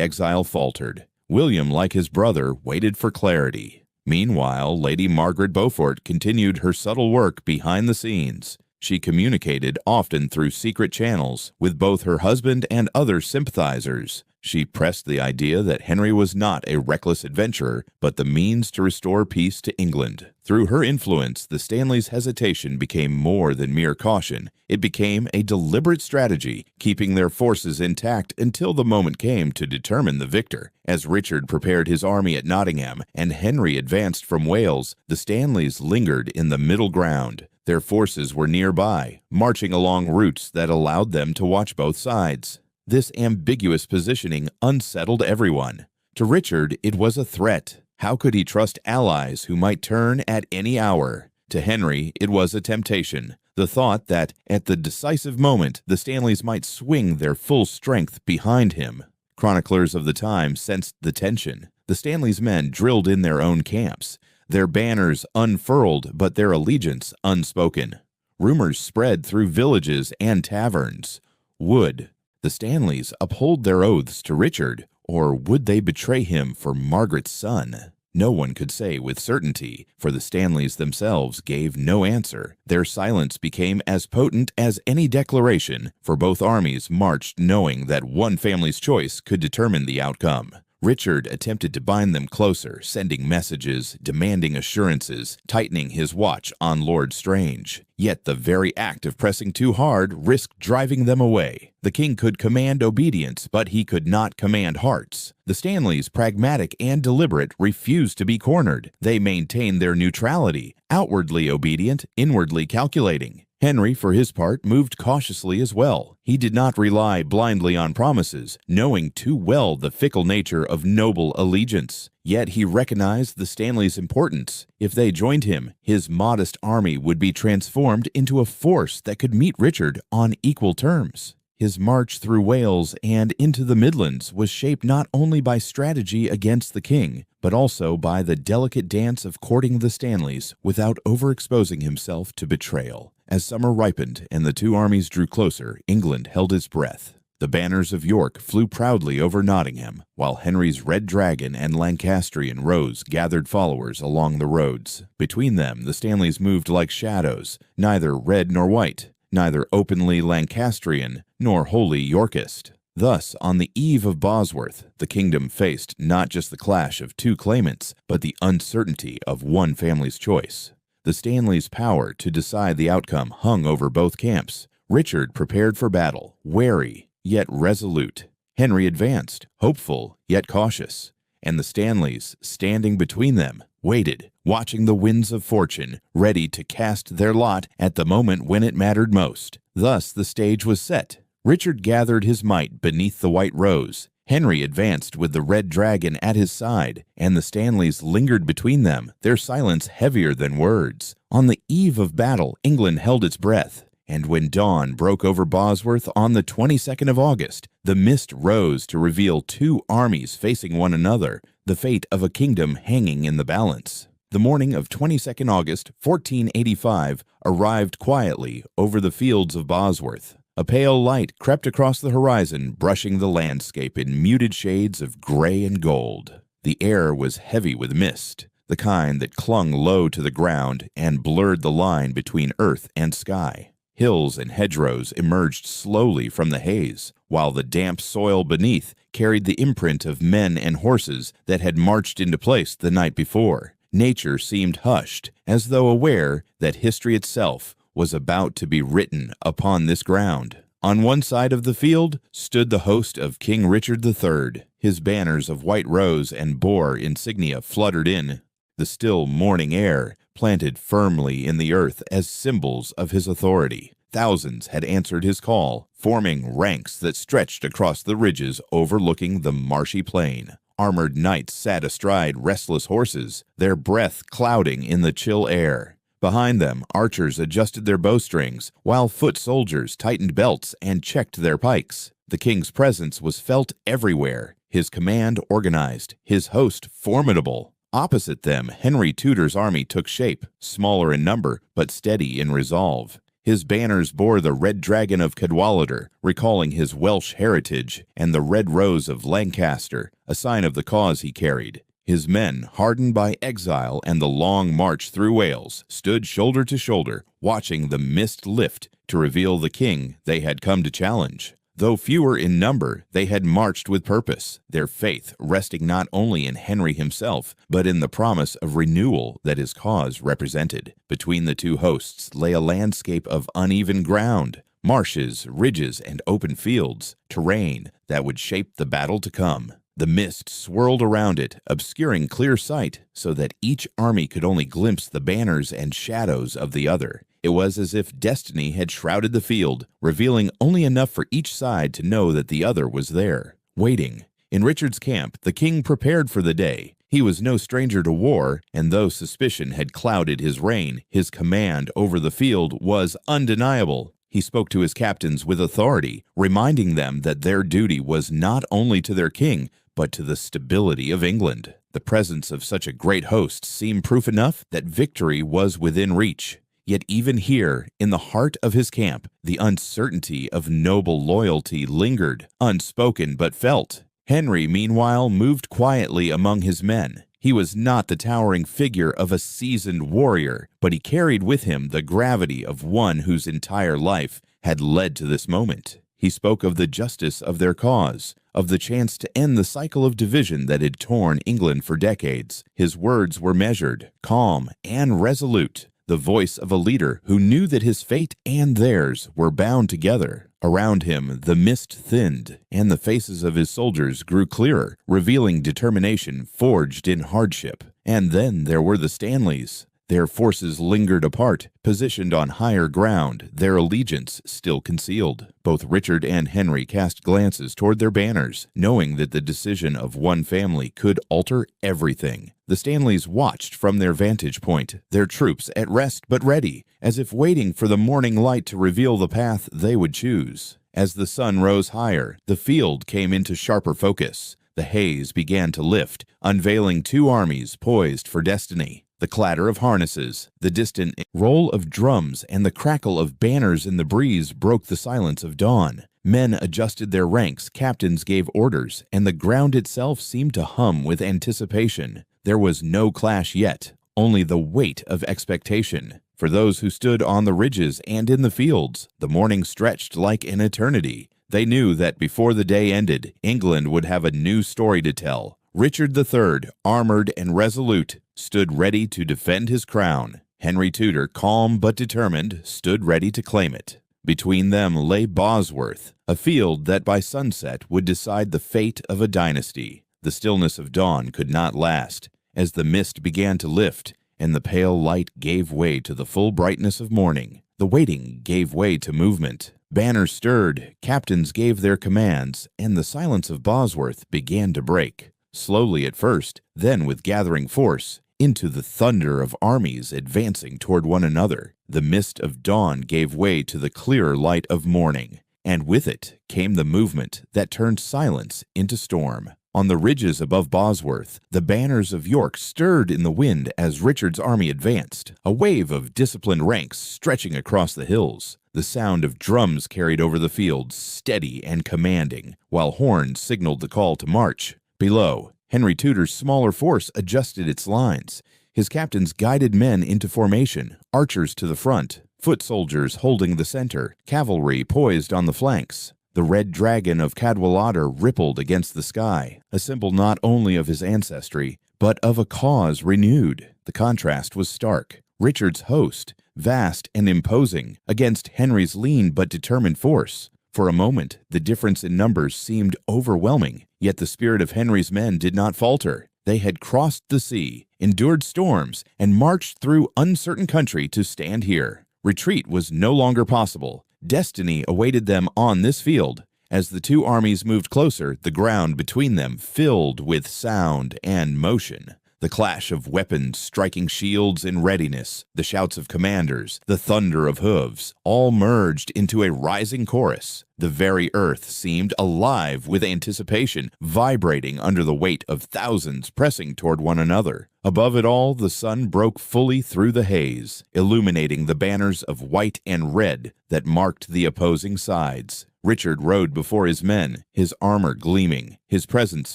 exile faltered. William, like his brother, waited for clarity. Meanwhile, Lady Margaret Beaufort continued her subtle work behind the scenes. She communicated, often through secret channels, with both her husband and other sympathizers. She pressed the idea that Henry was not a reckless adventurer, but the means to restore peace to England. Through her influence, the Stanleys' hesitation became more than mere caution. It became a deliberate strategy, keeping their forces intact until the moment came to determine the victor. As Richard prepared his army at Nottingham and Henry advanced from Wales, the Stanleys lingered in the middle ground. Their forces were nearby, marching along routes that allowed them to watch both sides. This ambiguous positioning unsettled everyone. To Richard, it was a threat. How could he trust allies who might turn at any hour? To Henry, it was a temptation. The thought that, at the decisive moment, the Stanleys might swing their full strength behind him. Chroniclers of the time sensed the tension. The Stanleys' men drilled in their own camps, their banners unfurled but their allegiance unspoken. Rumors spread through villages and taverns. Would the Stanleys uphold their oaths to Richard, or would they betray him for Margaret's son? No one could say with certainty, for the Stanleys themselves gave no answer. Their silence became as potent as any declaration, for both armies marched knowing that one family's choice could determine the outcome. Richard attempted to bind them closer, sending messages, demanding assurances, tightening his watch on Lord Strange. Yet the very act of pressing too hard risked driving them away. The king could command obedience, but he could not command hearts. The Stanleys, pragmatic and deliberate, refused to be cornered. They maintained their neutrality, outwardly obedient, inwardly calculating. Henry, for his part, moved cautiously as well. He did not rely blindly on promises, knowing too well the fickle nature of noble allegiance. Yet he recognized the Stanleys' importance. If they joined him, his modest army would be transformed into a force that could meet Richard on equal terms. His march through Wales and into the Midlands was shaped not only by strategy against the king, but also by the delicate dance of courting the Stanleys without overexposing himself to betrayal. As summer ripened and the two armies drew closer, England held its breath. The banners of York flew proudly over Nottingham, while Henry's Red Dragon and Lancastrian rose gathered followers along the roads. Between them, the Stanleys moved like shadows, neither red nor white, neither openly Lancastrian nor wholly Yorkist. Thus, on the eve of Bosworth, the kingdom faced not just the clash of two claimants, but the uncertainty of one family's choice. The Stanleys' power to decide the outcome hung over both camps. Richard prepared for battle, wary yet resolute. Henry advanced, hopeful yet cautious. And the Stanleys, standing between them, waited, watching the winds of fortune, ready to cast their lot at the moment when it mattered most. Thus the stage was set. Richard gathered his might beneath the white rose. Henry advanced with the Red Dragon at his side, and the Stanleys lingered between them, their silence heavier than words. On the eve of battle, England held its breath, and when dawn broke over Bosworth on the 22nd of August, the mist rose to reveal two armies facing one another, the fate of a kingdom hanging in the balance. The morning of 22nd August, 1485, arrived quietly over the fields of Bosworth. A pale light crept across the horizon, brushing the landscape in muted shades of gray and gold. The air was heavy with mist, the kind that clung low to the ground and blurred the line between earth and sky. Hills and hedgerows emerged slowly from the haze, while the damp soil beneath carried the imprint of men and horses that had marched into place the night before. Nature seemed hushed, as though aware that history itself was about to be written upon this ground. On one side of the field stood the host of King Richard III. His banners of white rose and boar insignia fluttered in the still morning air, planted firmly in the earth as symbols of his authority. Thousands had answered his call, forming ranks that stretched across the ridges overlooking the marshy plain. Armored knights sat astride restless horses, their breath clouding in the chill air. Behind them, archers adjusted their bowstrings, while foot soldiers tightened belts and checked their pikes. The king's presence was felt everywhere, his command organized, his host formidable. Opposite them, Henry Tudor's army took shape, smaller in number, but steady in resolve. His banners bore the red dragon of Cadwallader, recalling his Welsh heritage, and the red rose of Lancaster, a sign of the cause he carried. His men, hardened by exile and the long march through Wales, stood shoulder to shoulder, watching the mist lift to reveal the king they had come to challenge. Though fewer in number, they had marched with purpose, their faith resting not only in Henry himself, but in the promise of renewal that his cause represented. Between the two hosts lay a landscape of uneven ground, marshes, ridges, and open fields, terrain that would shape the battle to come. The mist swirled around it, obscuring clear sight, so that each army could only glimpse the banners and shadows of the other. It was as if destiny had shrouded the field, revealing only enough for each side to know that the other was there, waiting. In Richard's camp, the king prepared for the day. He was no stranger to war, and though suspicion had clouded his reign, his command over the field was undeniable. He spoke to his captains with authority, reminding them that their duty was not only to their king, but to the stability of England. The presence of such a great host seemed proof enough that victory was within reach. Yet even here, in the heart of his camp, the uncertainty of noble loyalty lingered, unspoken but felt. Henry, meanwhile, moved quietly among his men. He was not the towering figure of a seasoned warrior, but he carried with him the gravity of one whose entire life had led to this moment. He spoke of the justice of their cause, of the chance to end the cycle of division that had torn England for decades. His words were measured, calm, and resolute, the voice of a leader who knew that his fate and theirs were bound together. Around him, the mist thinned, and the faces of his soldiers grew clearer, revealing determination forged in hardship. And then there were the Stanleys. Their forces lingered apart, positioned on higher ground, their allegiance still concealed. Both Richard and Henry cast glances toward their banners, knowing that the decision of one family could alter everything. The Stanleys watched from their vantage point, their troops at rest but ready, as if waiting for the morning light to reveal the path they would choose. As the sun rose higher, the field came into sharper focus. The haze began to lift, unveiling two armies poised for destiny. The clatter of harnesses, the distant roll of drums, and the crackle of banners in the breeze broke the silence of dawn. Men adjusted their ranks, captains gave orders, and the ground itself seemed to hum with anticipation. There was no clash yet, only the weight of expectation. For those who stood on the ridges and in the fields, the morning stretched like an eternity. They knew that before the day ended, England would have a new story to tell. Richard III, armored and resolute, stood ready to defend his crown. Henry Tudor, calm but determined, stood ready to claim it. Between them lay Bosworth, a field that by sunset would decide the fate of a dynasty. The stillness of dawn could not last. As the mist began to lift, and the pale light gave way to the full brightness of morning, the waiting gave way to movement. Banners stirred, captains gave their commands, and the silence of Bosworth began to break. Slowly at first, then with gathering force, into the thunder of armies advancing toward one another. The mist of dawn gave way to the clearer light of morning, and with it came the movement that turned silence into storm. On the ridges above Bosworth, the banners of York stirred in the wind as Richard's army advanced, a wave of disciplined ranks stretching across the hills. The sound of drums carried over the field, steady and commanding, while horns signaled the call to march. Below, Henry Tudor's smaller force adjusted its lines. His captains guided men into formation, archers to the front, foot soldiers holding the center, cavalry poised on the flanks. The red dragon of Cadwallader rippled against the sky, a symbol not only of his ancestry, but of a cause renewed. The contrast was stark. Richard's host, vast and imposing, against Henry's lean but determined force. For a moment, the difference in numbers seemed overwhelming, yet the spirit of Henry's men did not falter. They had crossed the sea, endured storms, and marched through uncertain country to stand here. Retreat was no longer possible. Destiny awaited them on this field. As the two armies moved closer, the ground between them filled with sound and motion. The clash of weapons striking shields in readiness, the shouts of commanders, the thunder of hooves, all merged into a rising chorus. The very earth seemed alive with anticipation, vibrating under the weight of thousands pressing toward one another. Above it all, the sun broke fully through the haze, illuminating the banners of white and red that marked the opposing sides. Richard rode before his men, his armor gleaming, his presence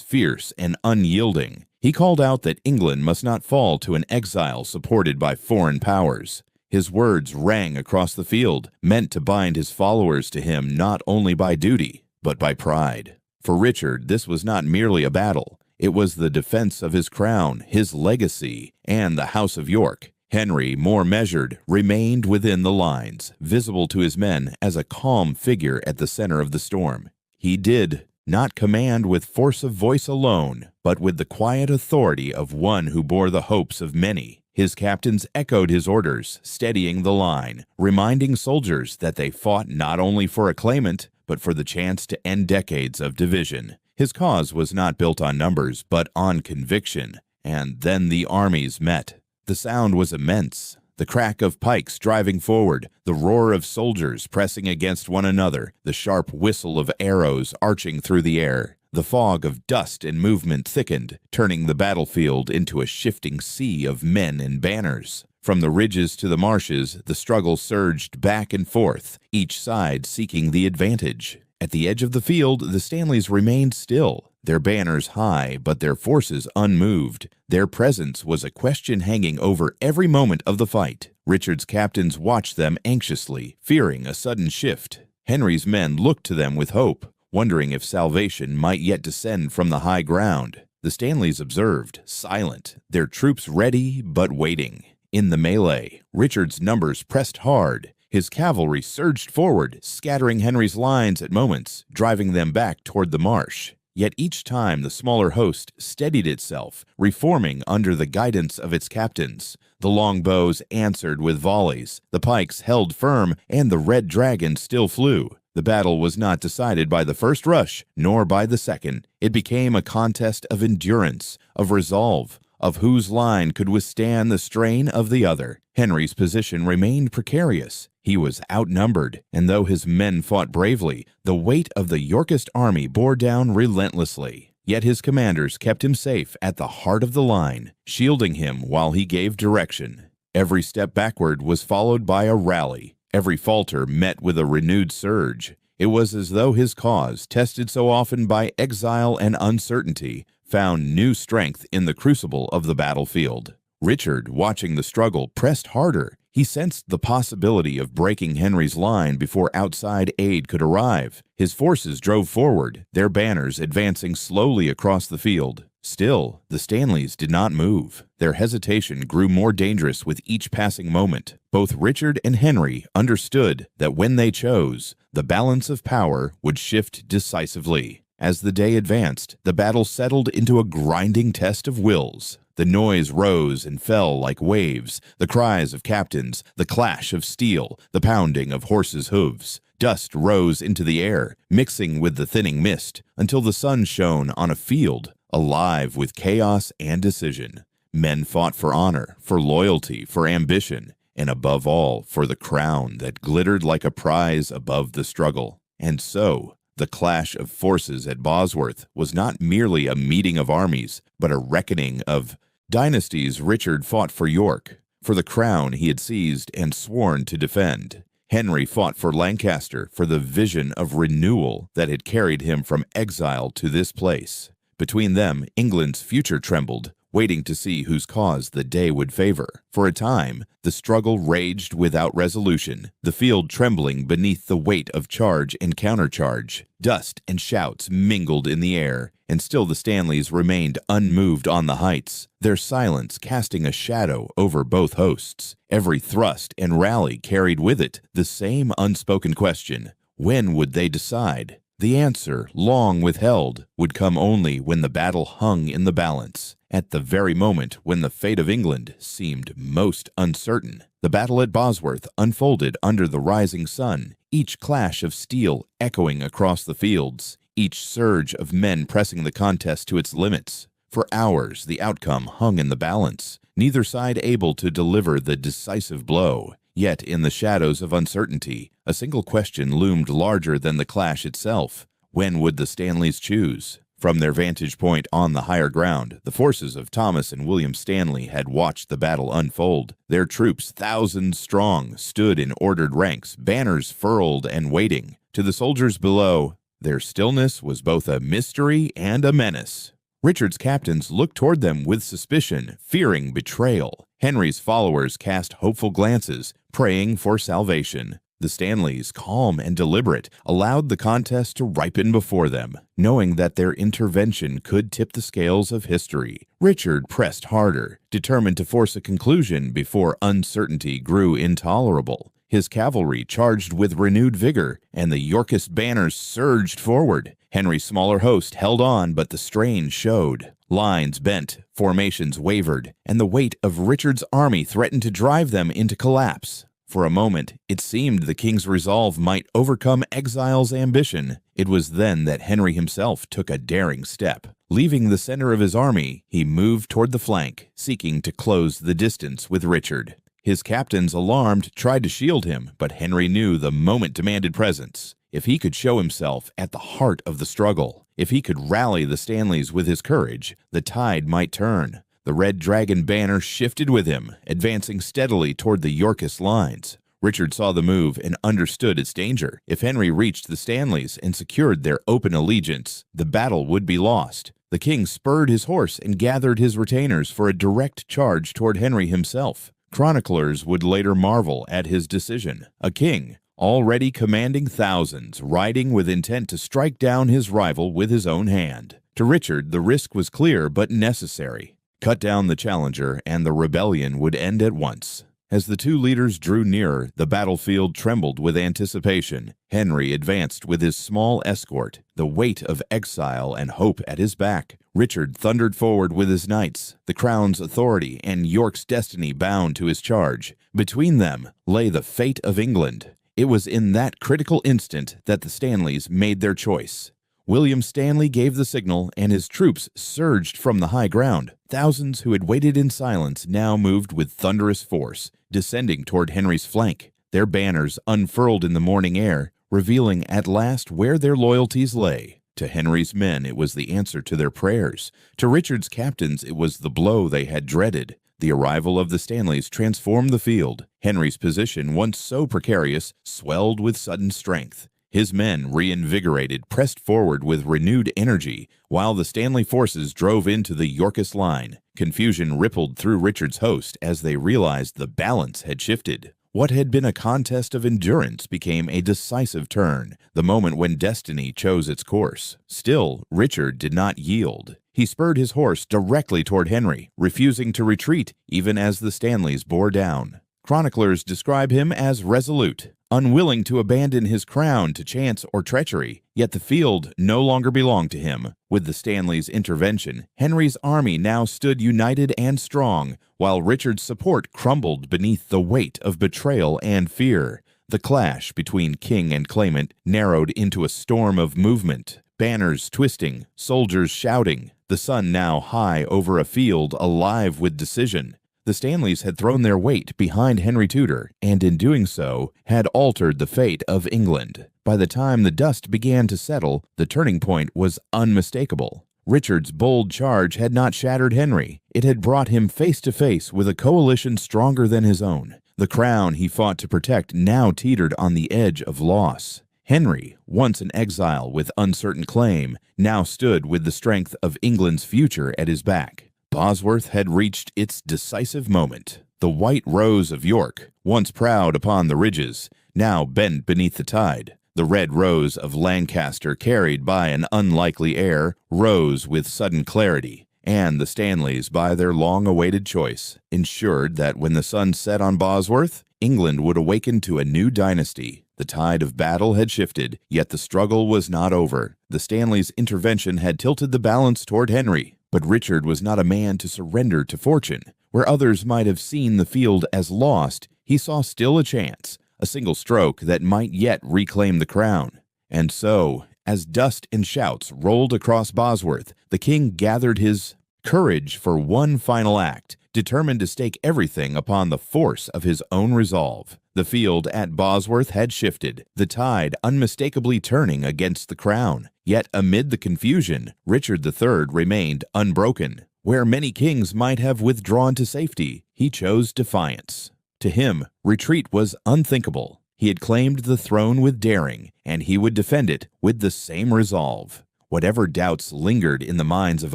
fierce and unyielding. He called out that England must not fall to an exile supported by foreign powers. His words rang across the field, meant to bind his followers to him not only by duty, but by pride. For Richard, this was not merely a battle. It was the defense of his crown, his legacy, and the House of York. Henry, more measured, remained within the lines, visible to his men as a calm figure at the center of the storm. He did not command with force of voice alone, but with the quiet authority of one who bore the hopes of many. His captains echoed his orders, steadying the line, reminding soldiers that they fought not only for a claimant, but for the chance to end decades of division. His cause was not built on numbers, but on conviction. And then the armies met. The sound was immense. The crack of pikes driving forward, the roar of soldiers pressing against one another, the sharp whistle of arrows arching through the air. The fog of dust and movement thickened, turning the battlefield into a shifting sea of men and banners. From the ridges to the marshes, the struggle surged back and forth, each side seeking the advantage. At the edge of the field, the Stanleys remained still, their banners high, but their forces unmoved. Their presence was a question hanging over every moment of the fight. Richard's captains watched them anxiously, fearing a sudden shift. Henry's men looked to them with hope, wondering if salvation might yet descend from the high ground. The Stanleys observed, silent, their troops ready but waiting. In the melee, Richard's numbers pressed hard. His cavalry surged forward, scattering Henry's lines at moments, driving them back toward the marsh. Yet each time the smaller host steadied itself, reforming under the guidance of its captains. The longbows answered with volleys, the pikes held firm, and the red dragon still flew. The battle was not decided by the first rush, nor by the second. It became a contest of endurance, of resolve, of whose line could withstand the strain of the other. Henry's position remained precarious. He was outnumbered, and though his men fought bravely, the weight of the Yorkist army bore down relentlessly. Yet his commanders kept him safe at the heart of the line, shielding him while he gave direction. Every step backward was followed by a rally. Every falter met with a renewed surge. It was as though his cause, tested so often by exile and uncertainty, found new strength in the crucible of the battlefield. Richard, watching the struggle, pressed harder. He sensed the possibility of breaking Henry's line before outside aid could arrive. His forces drove forward, their banners advancing slowly across the field. Still, the Stanleys did not move. Their hesitation grew more dangerous with each passing moment. Both Richard and Henry understood that when they chose, the balance of power would shift decisively. As the day advanced, the battle settled into a grinding test of wills. The noise rose and fell like waves, the cries of captains, the clash of steel, the pounding of horses' hooves. Dust rose into the air, mixing with the thinning mist, until the sun shone on a field alive with chaos and decision. Men fought for honor, for loyalty, for ambition, and above all, for the crown that glittered like a prize above the struggle. And so, The clash of forces at Bosworth was not merely a meeting of armies, but a reckoning of dynasties. Richard fought for York, for the crown he had seized and sworn to defend. Henry fought for Lancaster, for the vision of renewal that had carried him from exile to this place. Between them, England's future trembled, waiting to see whose cause the day would favor. For a time, the struggle raged without resolution, the field trembling beneath the weight of charge and countercharge. Dust and shouts mingled in the air, and still the Stanleys remained unmoved on the heights, their silence casting a shadow over both hosts. Every thrust and rally carried with it the same unspoken question: when would they decide? The answer, long withheld, would come only when the battle hung in the balance, at the very moment when the fate of England seemed most uncertain. The battle at Bosworth unfolded under the rising sun, each clash of steel echoing across the fields, each surge of men pressing the contest to its limits. For hours the outcome hung in the balance, neither side able to deliver the decisive blow. Yet in the shadows of uncertainty, a single question loomed larger than the clash itself. When would the Stanleys choose? From their vantage point on the higher ground, the forces of Thomas and William Stanley had watched the battle unfold. Their troops, thousands strong, stood in ordered ranks, banners furled and waiting. To the soldiers below, their stillness was both a mystery and a menace. Richard's captains looked toward them with suspicion, fearing betrayal. Henry's followers cast hopeful glances, praying for salvation. The Stanleys, calm and deliberate, allowed the contest to ripen before them, knowing that their intervention could tip the scales of history. Richard pressed harder, determined to force a conclusion before uncertainty grew intolerable. His cavalry charged with renewed vigor, and the Yorkist banners surged forward. Henry's smaller host held on, but the strain showed. Lines bent, formations wavered, and the weight of Richard's army threatened to drive them into collapse. For a moment, it seemed the king's resolve might overcome exile's ambition. It was then that Henry himself took a daring step. Leaving the center of his army, he moved toward the flank, seeking to close the distance with Richard. His captains, alarmed, tried to shield him, but Henry knew the moment demanded presence. If he could show himself at the heart of the struggle, if he could rally the Stanleys with his courage, the tide might turn. The Red Dragon banner shifted with him, advancing steadily toward the Yorkist lines. Richard saw the move and understood its danger. If Henry reached the Stanleys and secured their open allegiance, the battle would be lost. The king spurred his horse and gathered his retainers for a direct charge toward Henry himself. Chroniclers would later marvel at his decision. A king, already commanding thousands, riding with intent to strike down his rival with his own hand. To Richard, the risk was clear but necessary. Cut down the challenger, and the rebellion would end at once. As the two leaders drew nearer, the battlefield trembled with anticipation. Henry advanced with his small escort, the weight of exile and hope at his back. Richard thundered forward with his knights, the crown's authority and York's destiny bound to his charge. Between them lay the fate of England. It was in that critical instant that the Stanleys made their choice. William Stanley gave the signal, and his troops surged from the high ground. Thousands who had waited in silence now moved with thunderous force, descending toward Henry's flank. Their banners unfurled in the morning air, revealing at last where their loyalties lay. To Henry's men it was the answer to their prayers. To Richard's captains it was the blow they had dreaded. The arrival of the Stanleys transformed the field. Henry's position, once so precarious, swelled with sudden strength. His men, reinvigorated, pressed forward with renewed energy, while the Stanley forces drove into the Yorkist line. Confusion rippled through Richard's host as they realized the balance had shifted. What had been a contest of endurance became a decisive turn, the moment when destiny chose its course. Still, Richard did not yield. He spurred his horse directly toward Henry, refusing to retreat even as the Stanleys bore down. Chroniclers describe him as resolute, unwilling to abandon his crown to chance or treachery, yet the field no longer belonged to him. With the Stanleys' intervention, Henry's army now stood united and strong, while Richard's support crumbled beneath the weight of betrayal and fear. The clash between king and claimant narrowed into a storm of movement, banners twisting, soldiers shouting, the sun now high over a field alive with decision. The Stanleys had thrown their weight behind Henry Tudor, and in doing so, had altered the fate of England. By the time the dust began to settle, the turning point was unmistakable. Richard's bold charge had not shattered Henry. It had brought him face to face with a coalition stronger than his own. The crown he fought to protect now teetered on the edge of loss. Henry, once an exile with uncertain claim, now stood with the strength of England's future at his back. Bosworth had reached its decisive moment. The white rose of York, once proud upon the ridges, now bent beneath the tide. The red rose of Lancaster, carried by an unlikely heir, rose with sudden clarity, and the Stanleys, by their long-awaited choice, ensured that when the sun set on Bosworth, England would awaken to a new dynasty. The tide of battle had shifted, yet the struggle was not over. The Stanleys' intervention had tilted the balance toward Henry. But Richard was not a man to surrender to fortune. Where others might have seen the field as lost, he saw still a chance, a single stroke that might yet reclaim the crown. And so, as dust and shouts rolled across Bosworth, the king gathered his courage for one final act, determined to stake everything upon the force of his own resolve. The field at Bosworth had shifted, the tide unmistakably turning against the crown. Yet amid the confusion, Richard III remained unbroken. Where many kings might have withdrawn to safety, he chose defiance. To him, retreat was unthinkable. He had claimed the throne with daring, and he would defend it with the same resolve. Whatever doubts lingered in the minds of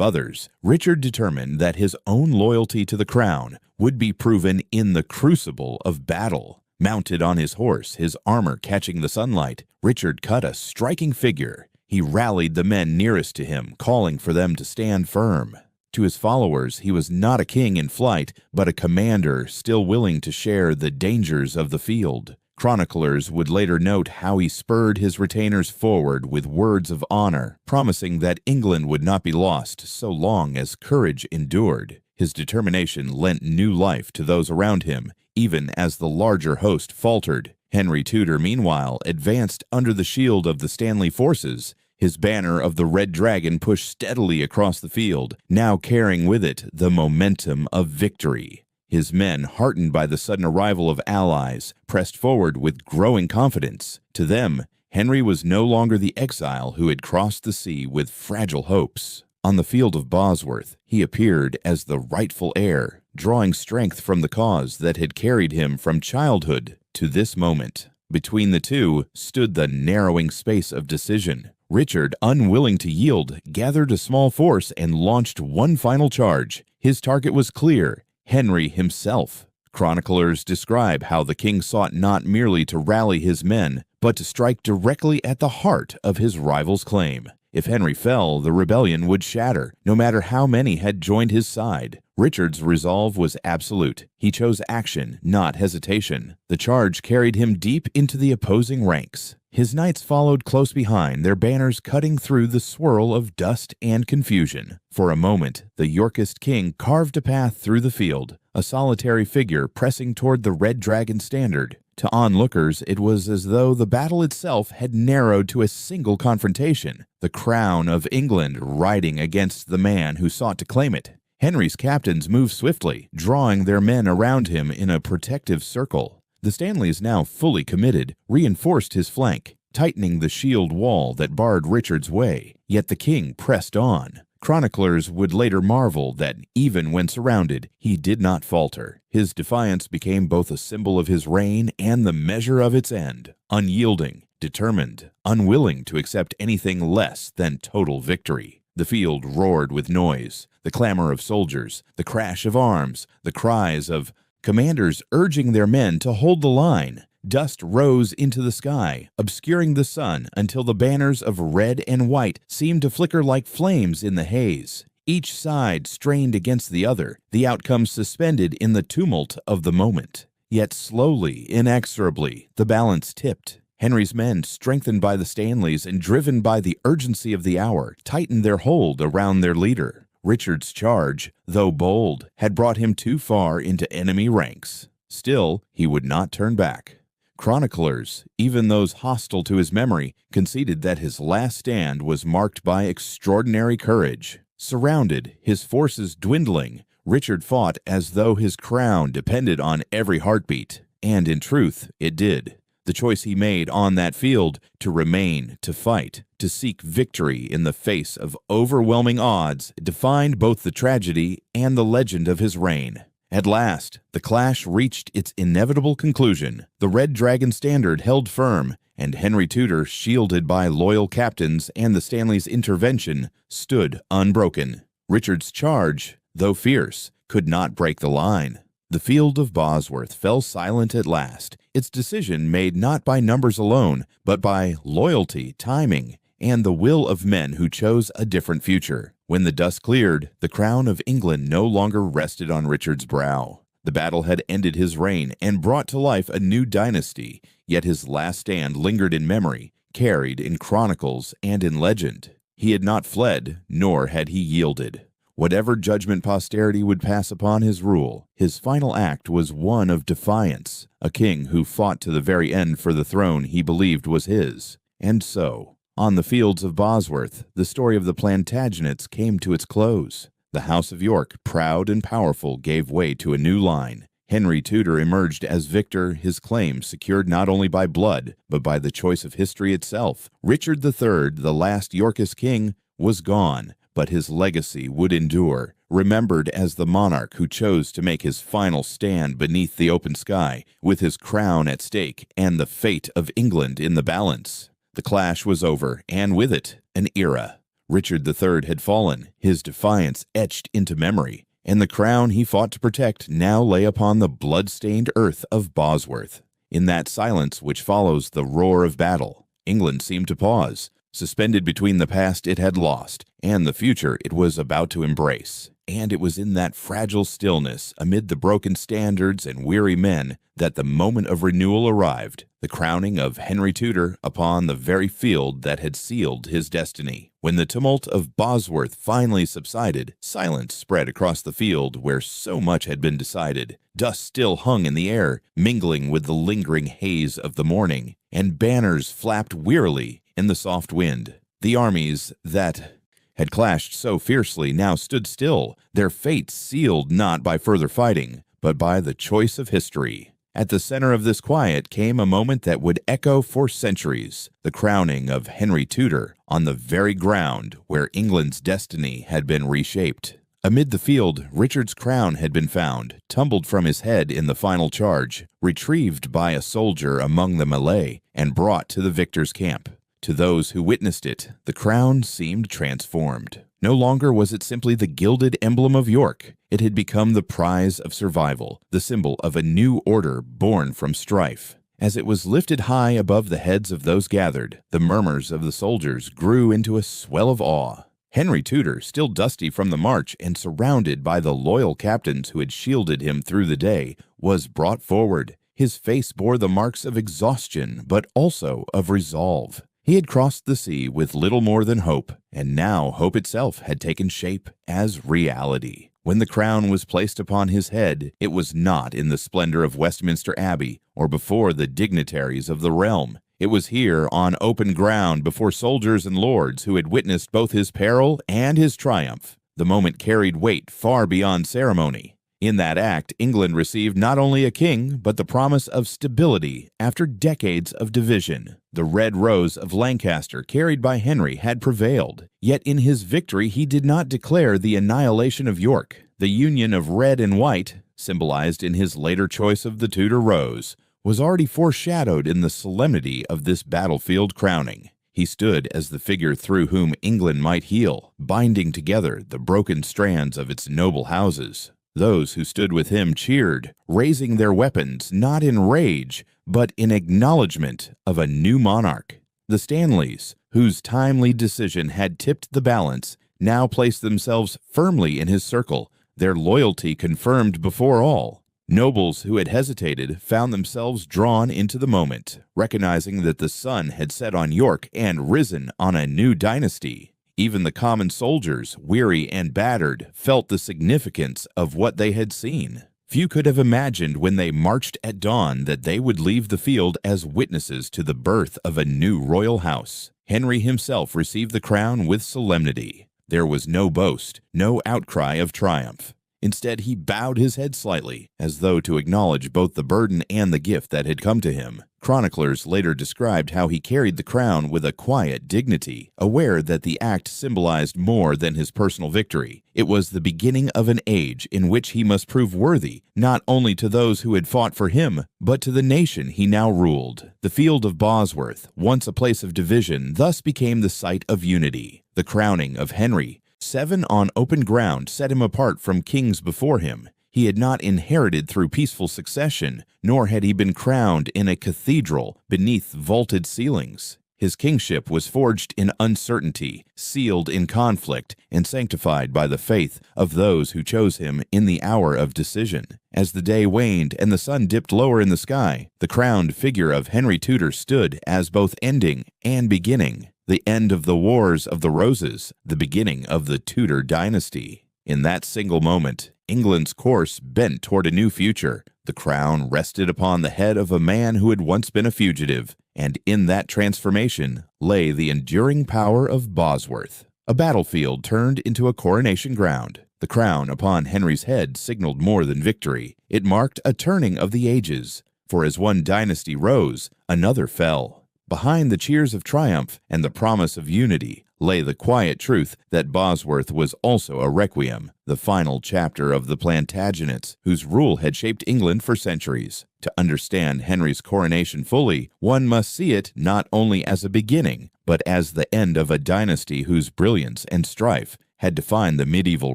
others, Richard determined that his own loyalty to the crown would be proven in the crucible of battle. Mounted on his horse, his armor catching the sunlight, Richard cut a striking figure. He rallied the men nearest to him, calling for them to stand firm. To his followers, he was not a king in flight, but a commander still willing to share the dangers of the field. Chroniclers would later note how he spurred his retainers forward with words of honor, promising that England would not be lost so long as courage endured. His determination lent new life to those around him, even as the larger host faltered. Henry Tudor, meanwhile, advanced under the shield of the Stanley forces. His banner of the Red Dragon pushed steadily across the field, now carrying with it the momentum of victory. His men, heartened by the sudden arrival of allies, pressed forward with growing confidence. To them, Henry was no longer the exile who had crossed the sea with fragile hopes. On the field of Bosworth, he appeared as the rightful heir, drawing strength from the cause that had carried him from childhood to this moment. Between the two stood the narrowing space of decision. Richard, unwilling to yield, gathered a small force and launched one final charge. His target was clear: Henry himself. Chroniclers describe how the king sought not merely to rally his men, but to strike directly at the heart of his rival's claim. If Henry fell, the rebellion would shatter, no matter how many had joined his side. Richard's resolve was absolute. He chose action, not hesitation. The charge carried him deep into the opposing ranks. His knights followed close behind, their banners cutting through the swirl of dust and confusion. For a moment, the Yorkist king carved a path through the field, a solitary figure pressing toward the Red Dragon standard. To onlookers, it was as though the battle itself had narrowed to a single confrontation, the crown of England riding against the man who sought to claim it. Henry's captains moved swiftly, drawing their men around him in a protective circle. The Stanleys, now fully committed, reinforced his flank, tightening the shield wall that barred Richard's way. Yet the king pressed on. Chroniclers would later marvel that, even when surrounded, he did not falter. His defiance became both a symbol of his reign and the measure of its end. Unyielding, determined, unwilling to accept anything less than total victory. The field roared with noise, the clamor of soldiers, the crash of arms, the cries of commanders urging their men to hold the line. Dust rose into the sky, obscuring the sun until the banners of red and white seemed to flicker like flames in the haze. Each side strained against the other, the outcome suspended in the tumult of the moment. Yet slowly, inexorably, the balance tipped. Henry's men, strengthened by the Stanleys and driven by the urgency of the hour, tightened their hold around their leader. Richard's charge, though bold, had brought him too far into enemy ranks. Still, he would not turn back. Chroniclers, even those hostile to his memory, conceded that his last stand was marked by extraordinary courage. Surrounded, his forces dwindling, Richard fought as though his crown depended on every heartbeat, and in truth, it did. The choice he made on that field, to remain, to fight, to seek victory in the face of overwhelming odds, defined both the tragedy and the legend of his reign. At last, the clash reached its inevitable conclusion. The Red Dragon standard held firm, and Henry Tudor, shielded by loyal captains and the Stanleys' intervention, stood unbroken. Richard's charge, though fierce, could not break the line. The field of Bosworth fell silent at last, its decision made not by numbers alone, but by loyalty, timing, and the will of men who chose a different future. When the dust cleared, the crown of England no longer rested on Richard's brow. The battle had ended his reign and brought to life a new dynasty, yet his last stand lingered in memory, carried in chronicles and in legend. He had not fled, nor had he yielded. Whatever judgment posterity would pass upon his rule, his final act was one of defiance, a king who fought to the very end for the throne he believed was his. And so, on the fields of Bosworth, the story of the Plantagenets came to its close. The House of York, proud and powerful, gave way to a new line. Henry Tudor emerged as victor, his claim secured not only by blood, but by the choice of history itself. Richard III, the last Yorkist king, was gone, but his legacy would endure, remembered as the monarch who chose to make his final stand beneath the open sky, with his crown at stake and the fate of England in the balance. The clash was over, and with it, an era. Richard III had fallen, his defiance etched into memory, and the crown he fought to protect now lay upon the blood-stained earth of Bosworth. In that silence which follows the roar of battle, England seemed to pause, suspended between the past it had lost and the future it was about to embrace. And it was in that fragile stillness, amid the broken standards and weary men, that the moment of renewal arrived, the crowning of Henry Tudor upon the very field that had sealed his destiny. When the tumult of Bosworth finally subsided, silence spread across the field where so much had been decided. Dust still hung in the air, mingling with the lingering haze of the morning, and banners flapped wearily in the soft wind. The armies that had clashed so fiercely now stood still, their fates sealed not by further fighting, but by the choice of history. At the center of this quiet came a moment that would echo for centuries, the crowning of Henry Tudor on the very ground where England's destiny had been reshaped. Amid the field, Richard's crown had been found, tumbled from his head in the final charge, retrieved by a soldier among the melee, and brought to the victor's camp. To those who witnessed it, the crown seemed transformed. No longer was it simply the gilded emblem of York. It had become the prize of survival, the symbol of a new order born from strife. As it was lifted high above the heads of those gathered, the murmurs of the soldiers grew into a swell of awe. Henry Tudor, still dusty from the march and surrounded by the loyal captains who had shielded him through the day, was brought forward. His face bore the marks of exhaustion, but also of resolve. He had crossed the sea with little more than hope, and now hope itself had taken shape as reality. When the crown was placed upon his head, it was not in the splendor of Westminster Abbey or before the dignitaries of the realm. It was here on open ground before soldiers and lords who had witnessed both his peril and his triumph. The moment carried weight far beyond ceremony. In that act, England received not only a king, but the promise of stability after decades of division. The red rose of Lancaster, carried by Henry, had prevailed. Yet in his victory he did not declare the annihilation of York. The union of red and white, symbolized in his later choice of the Tudor rose, was already foreshadowed in the solemnity of this battlefield crowning. He stood as the figure through whom England might heal, binding together the broken strands of its noble houses. Those who stood with him cheered, raising their weapons not in rage, but in acknowledgement of a new monarch. The Stanleys, whose timely decision had tipped the balance, now placed themselves firmly in his circle, their loyalty confirmed before all. Nobles who had hesitated found themselves drawn into the moment, recognizing that the sun had set on York and risen on a new dynasty. Even the common soldiers, weary and battered, felt the significance of what they had seen. Few could have imagined when they marched at dawn that they would leave the field as witnesses to the birth of a new royal house. Henry himself received the crown with solemnity. There was no boast, no outcry of triumph. Instead, he bowed his head slightly, as though to acknowledge both the burden and the gift that had come to him. Chroniclers later described how he carried the crown with a quiet dignity, aware that the act symbolized more than his personal victory. It was the beginning of an age in which he must prove worthy, not only to those who had fought for him, but to the nation he now ruled. The field of Bosworth, once a place of division, thus became the site of unity. The crowning of Henry, 7 on open ground, set him apart from kings before him. He had not inherited through peaceful succession, nor had he been crowned in a cathedral beneath vaulted ceilings. His kingship was forged in uncertainty, sealed in conflict, and sanctified by the faith of those who chose him in the hour of decision. As the day waned and the sun dipped lower in the sky, the crowned figure of Henry Tudor stood as both ending and beginning. The end of the Wars of the Roses, the beginning of the Tudor Dynasty. In that single moment, England's course bent toward a new future. The crown rested upon the head of a man who had once been a fugitive, and in that transformation lay the enduring power of Bosworth. A battlefield turned into a coronation ground. The crown upon Henry's head signaled more than victory. It marked a turning of the ages, for as one dynasty rose, another fell. Behind the cheers of triumph and the promise of unity lay the quiet truth that Bosworth was also a requiem, the final chapter of the Plantagenets, whose rule had shaped England for centuries. To understand Henry's coronation fully, one must see it not only as a beginning, but as the end of a dynasty whose brilliance and strife had defined the medieval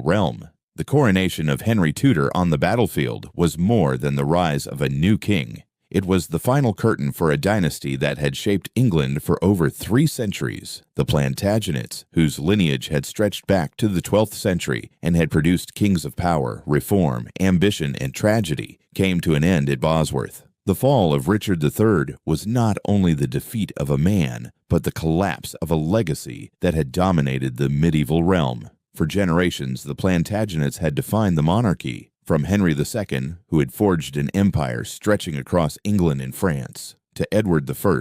realm. The coronation of Henry Tudor on the battlefield was more than the rise of a new king. It was the final curtain for a dynasty that had shaped England for over 3 centuries. The Plantagenets, whose lineage had stretched back to the 12th century and had produced kings of power, reform, ambition, and tragedy, came to an end at Bosworth. The fall of Richard III was not only the defeat of a man, but the collapse of a legacy that had dominated the medieval realm. For generations, the Plantagenets had defined the monarchy. From Henry II, who had forged an empire stretching across England and France, to Edward I,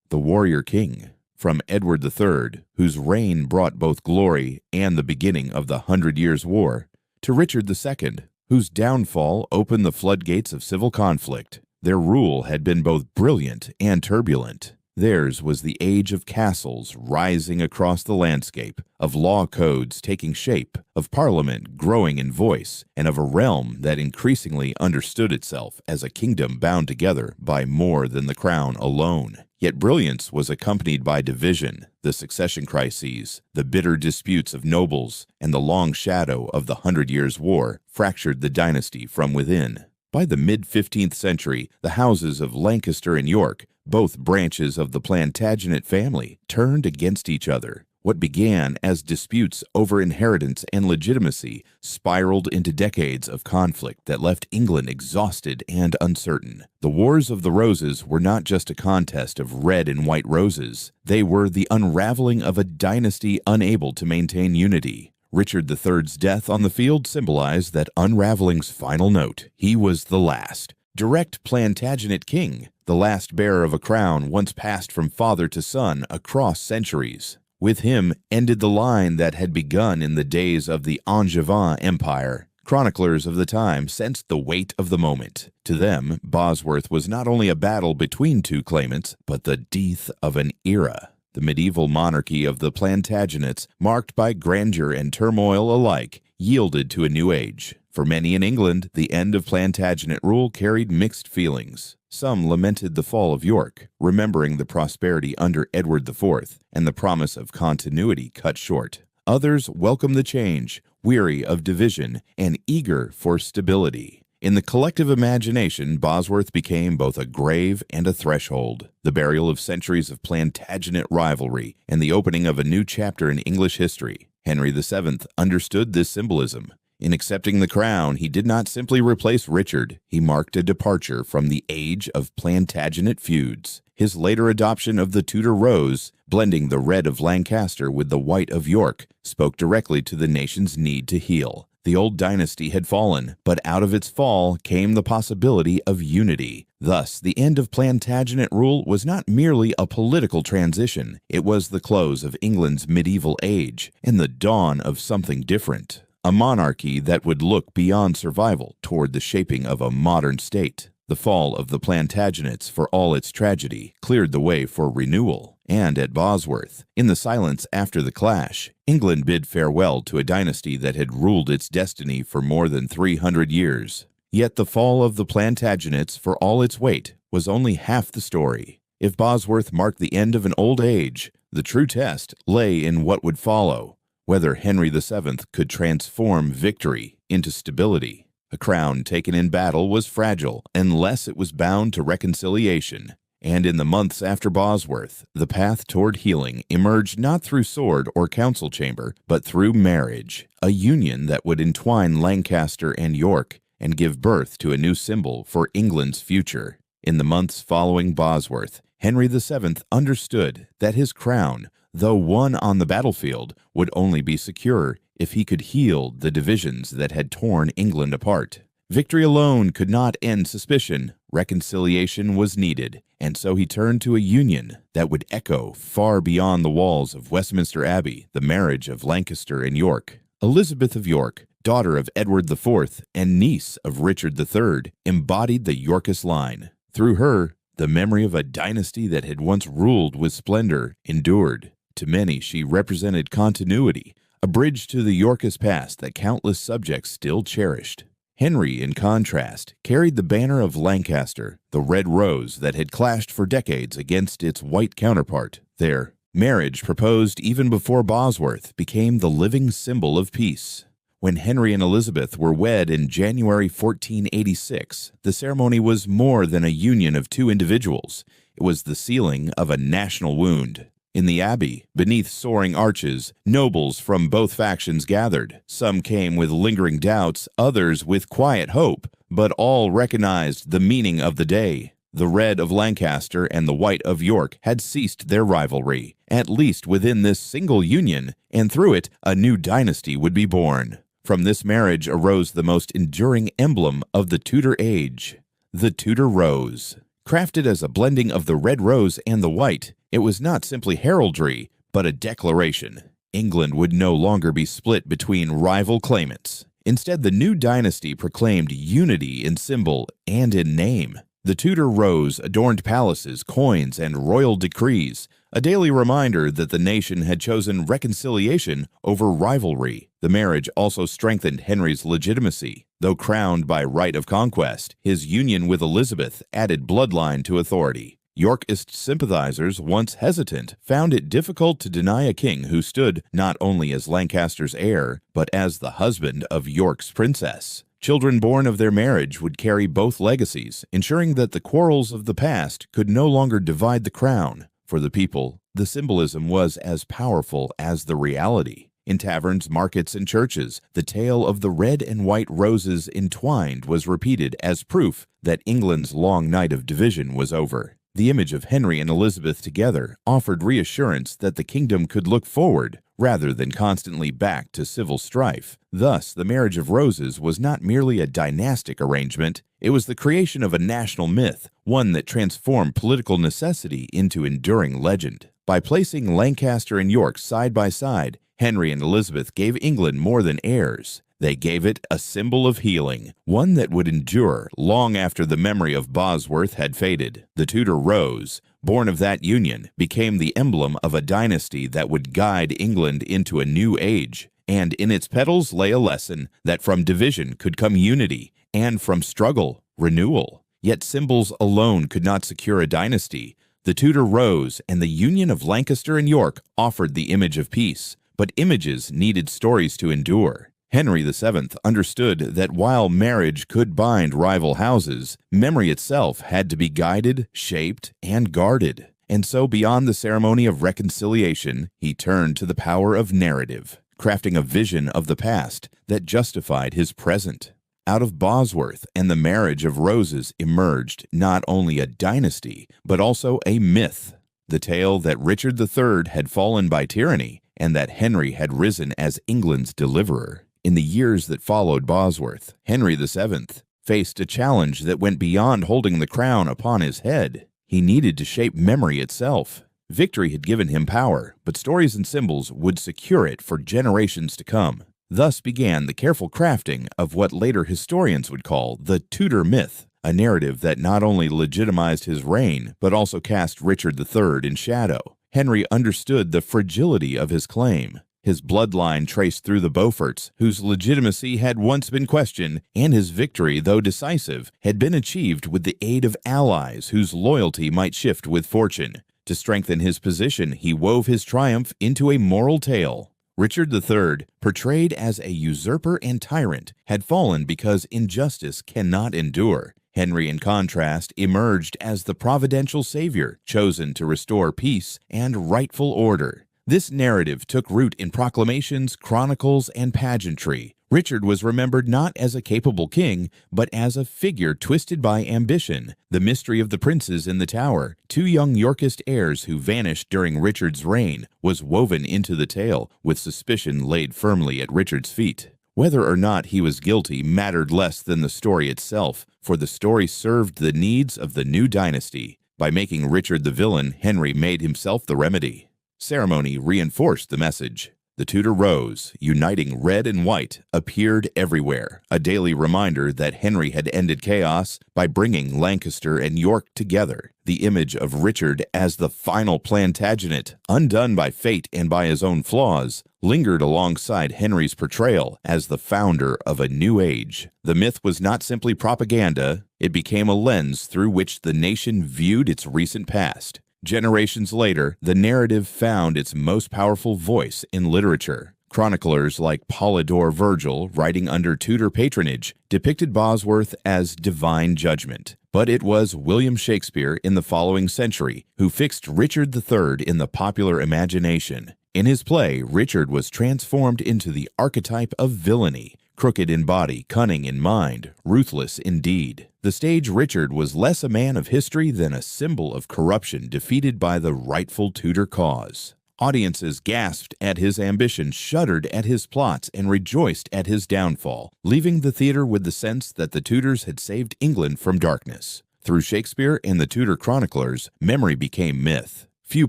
the warrior king. From Edward III, whose reign brought both glory and the beginning of the 100 Years' War, to Richard II, whose downfall opened the floodgates of civil conflict. Their rule had been both brilliant and turbulent. Theirs was the age of castles rising across the landscape, of law codes taking shape, of parliament growing in voice, and of a realm that increasingly understood itself as a kingdom bound together by more than the crown alone. Yet brilliance was accompanied by division, the succession crises, the bitter disputes of nobles, and the long shadow of the 100 Years' War fractured the dynasty from within. By the mid-15th century, the houses of Lancaster and York, both branches of the Plantagenet family, turned against each other. What began as disputes over inheritance and legitimacy spiraled into decades of conflict that left England exhausted and uncertain. The Wars of the Roses were not just a contest of red and white roses. They were the unraveling of a dynasty unable to maintain unity. Richard III's death on the field symbolized that unraveling's final note. He was the last, direct Plantagenet king, the last bearer of a crown once passed from father to son across centuries. With him ended the line that had begun in the days of the Angevin Empire. Chroniclers of the time sensed the weight of the moment. To them, Bosworth was not only a battle between two claimants, but the death of an era. The medieval monarchy of the Plantagenets, marked by grandeur and turmoil alike, yielded to a new age. For many in England, the end of Plantagenet rule carried mixed feelings. Some lamented the fall of York, remembering the prosperity under Edward IV and the promise of continuity cut short. Others welcomed the change, weary of division and eager for stability. In the collective imagination, Bosworth became both a grave and a threshold, the burial of centuries of Plantagenet rivalry and the opening of a new chapter in English history. Henry VII understood this symbolism. In accepting the crown, he did not simply replace Richard. He marked a departure from the age of Plantagenet feuds. His later adoption of the Tudor rose, blending the red of Lancaster with the white of York, spoke directly to the nation's need to heal. The old dynasty had fallen, but out of its fall came the possibility of unity. Thus, the end of Plantagenet rule was not merely a political transition. It was the close of England's medieval age and the dawn of something different. a monarchy that would look beyond survival toward the shaping of a modern state. The fall of the Plantagenets, for all its tragedy, cleared the way for renewal. And at Bosworth, in the silence after the clash, England bid farewell to a dynasty that had ruled its destiny for more than 300 years. Yet the fall of the Plantagenets, for all its weight, was only half the story. If Bosworth marked the end of an old age, the true test lay in what would follow, whether Henry VII could transform victory into stability. A crown taken in battle was fragile unless it was bound to reconciliation. And in the months after Bosworth, the path toward healing emerged not through sword or council chamber, but through marriage, a union that would entwine Lancaster and York and give birth to a new symbol for England's future. In the months following Bosworth, Henry VII understood that his crown, though won on the battlefield, would only be secure if he could heal the divisions that had torn England apart. Victory alone could not end suspicion. Reconciliation was needed, and so he turned to a union that would echo far beyond the walls of Westminster Abbey, the marriage of Lancaster and York. Elizabeth of York, daughter of Edward IV and niece of Richard III, embodied the Yorkist line. Through her, the memory of a dynasty that had once ruled with splendor endured. To many, she represented continuity, a bridge to the Yorkist past that countless subjects still cherished. Henry, in contrast, carried the banner of Lancaster, the red rose that had clashed for decades against its white counterpart. Their marriage, proposed even before Bosworth, became the living symbol of peace. When Henry and Elizabeth were wed in January 1486, the ceremony was more than a union of two individuals. It was the sealing of a national wound. In the abbey, beneath soaring arches, nobles from both factions gathered. Some came with lingering doubts, others with quiet hope, but all recognized the meaning of the day. The red of Lancaster and the white of York had ceased their rivalry, at least within this single union, and through it a new dynasty would be born. From this marriage arose the most enduring emblem of the Tudor age, the Tudor rose. Crafted as a blending of the red rose and the white, it was not simply heraldry, but a declaration. England would no longer be split between rival claimants. Instead, the new dynasty proclaimed unity in symbol and in name. The Tudor rose adorned palaces, coins, and royal decrees, a daily reminder that the nation had chosen reconciliation over rivalry. The marriage also strengthened Henry's legitimacy. Though crowned by right of conquest, his union with Elizabeth added bloodline to authority. Yorkist sympathizers, once hesitant, found it difficult to deny a king who stood not only as Lancaster's heir, but as the husband of York's princess. Children born of their marriage would carry both legacies, ensuring that the quarrels of the past could no longer divide the crown. For the people, the symbolism was as powerful as the reality. In taverns, markets, and churches, the tale of the red and white roses entwined was repeated as proof that England's long night of division was over. The image of Henry and Elizabeth together offered reassurance that the kingdom could look forward rather than constantly back to civil strife. Thus, the marriage of roses was not merely a dynastic arrangement, it was the creation of a national myth, one that transformed political necessity into enduring legend. By placing Lancaster and York side by side, Henry and Elizabeth gave England more than heirs. They gave it a symbol of healing, one that would endure long after the memory of Bosworth had faded. The Tudor rose, born of that union, became the emblem of a dynasty that would guide England into a new age. And in its petals lay a lesson that from division could come unity, and from struggle, renewal. Yet symbols alone could not secure a dynasty. The Tudor rose, and the union of Lancaster and York offered the image of peace. But images needed stories to endure. Henry VII understood that while marriage could bind rival houses, memory itself had to be guided, shaped, and guarded. And so beyond the ceremony of reconciliation, he turned to the power of narrative, crafting a vision of the past that justified his present. Out of Bosworth and the marriage of roses emerged not only a dynasty, but also a myth. The tale that Richard III had fallen by tyranny and that Henry had risen as England's deliverer. In the years that followed Bosworth, Henry VII faced a challenge that went beyond holding the crown upon his head. He needed to shape memory itself. Victory had given him power, but stories and symbols would secure it for generations to come. Thus began the careful crafting of what later historians would call the Tudor myth, a narrative that not only legitimized his reign, but also cast Richard III in shadow. Henry understood the fragility of his claim. His bloodline traced through the Beauforts, whose legitimacy had once been questioned, and his victory, though decisive, had been achieved with the aid of allies whose loyalty might shift with fortune. To strengthen his position, he wove his triumph into a moral tale. Richard III, portrayed as a usurper and tyrant, had fallen because injustice cannot endure. Henry, in contrast, emerged as the providential savior, chosen to restore peace and rightful order. This narrative took root in proclamations, chronicles, and pageantry. Richard was remembered not as a capable king, but as a figure twisted by ambition. The mystery of the princes in the Tower, two young Yorkist heirs who vanished during Richard's reign, was woven into the tale, with suspicion laid firmly at Richard's feet. Whether or not he was guilty mattered less than the story itself, for the story served the needs of the new dynasty. By making Richard the villain, Henry made himself the remedy. Ceremony reinforced the message. The Tudor rose, uniting red and white, appeared everywhere, a daily reminder that Henry had ended chaos by bringing Lancaster and York together. The image of Richard as the final Plantagenet, undone by fate and by his own flaws, lingered alongside Henry's portrayal as the founder of a new age. The myth was not simply propaganda, it became a lens through which the nation viewed its recent past. Generations later, the narrative found its most powerful voice in literature. Chroniclers like Polydore Virgil, writing under Tudor patronage, depicted Bosworth as divine judgment. But it was William Shakespeare in the following century who fixed Richard III in the popular imagination. In his play, Richard was transformed into the archetype of villainy, crooked in body, cunning in mind, ruthless in deed. The stage Richard was less a man of history than a symbol of corruption defeated by the rightful Tudor cause. Audiences gasped at his ambition, shuddered at his plots, and rejoiced at his downfall, leaving the theater with the sense that the Tudors had saved England from darkness. Through Shakespeare and the Tudor chroniclers, memory became myth. Few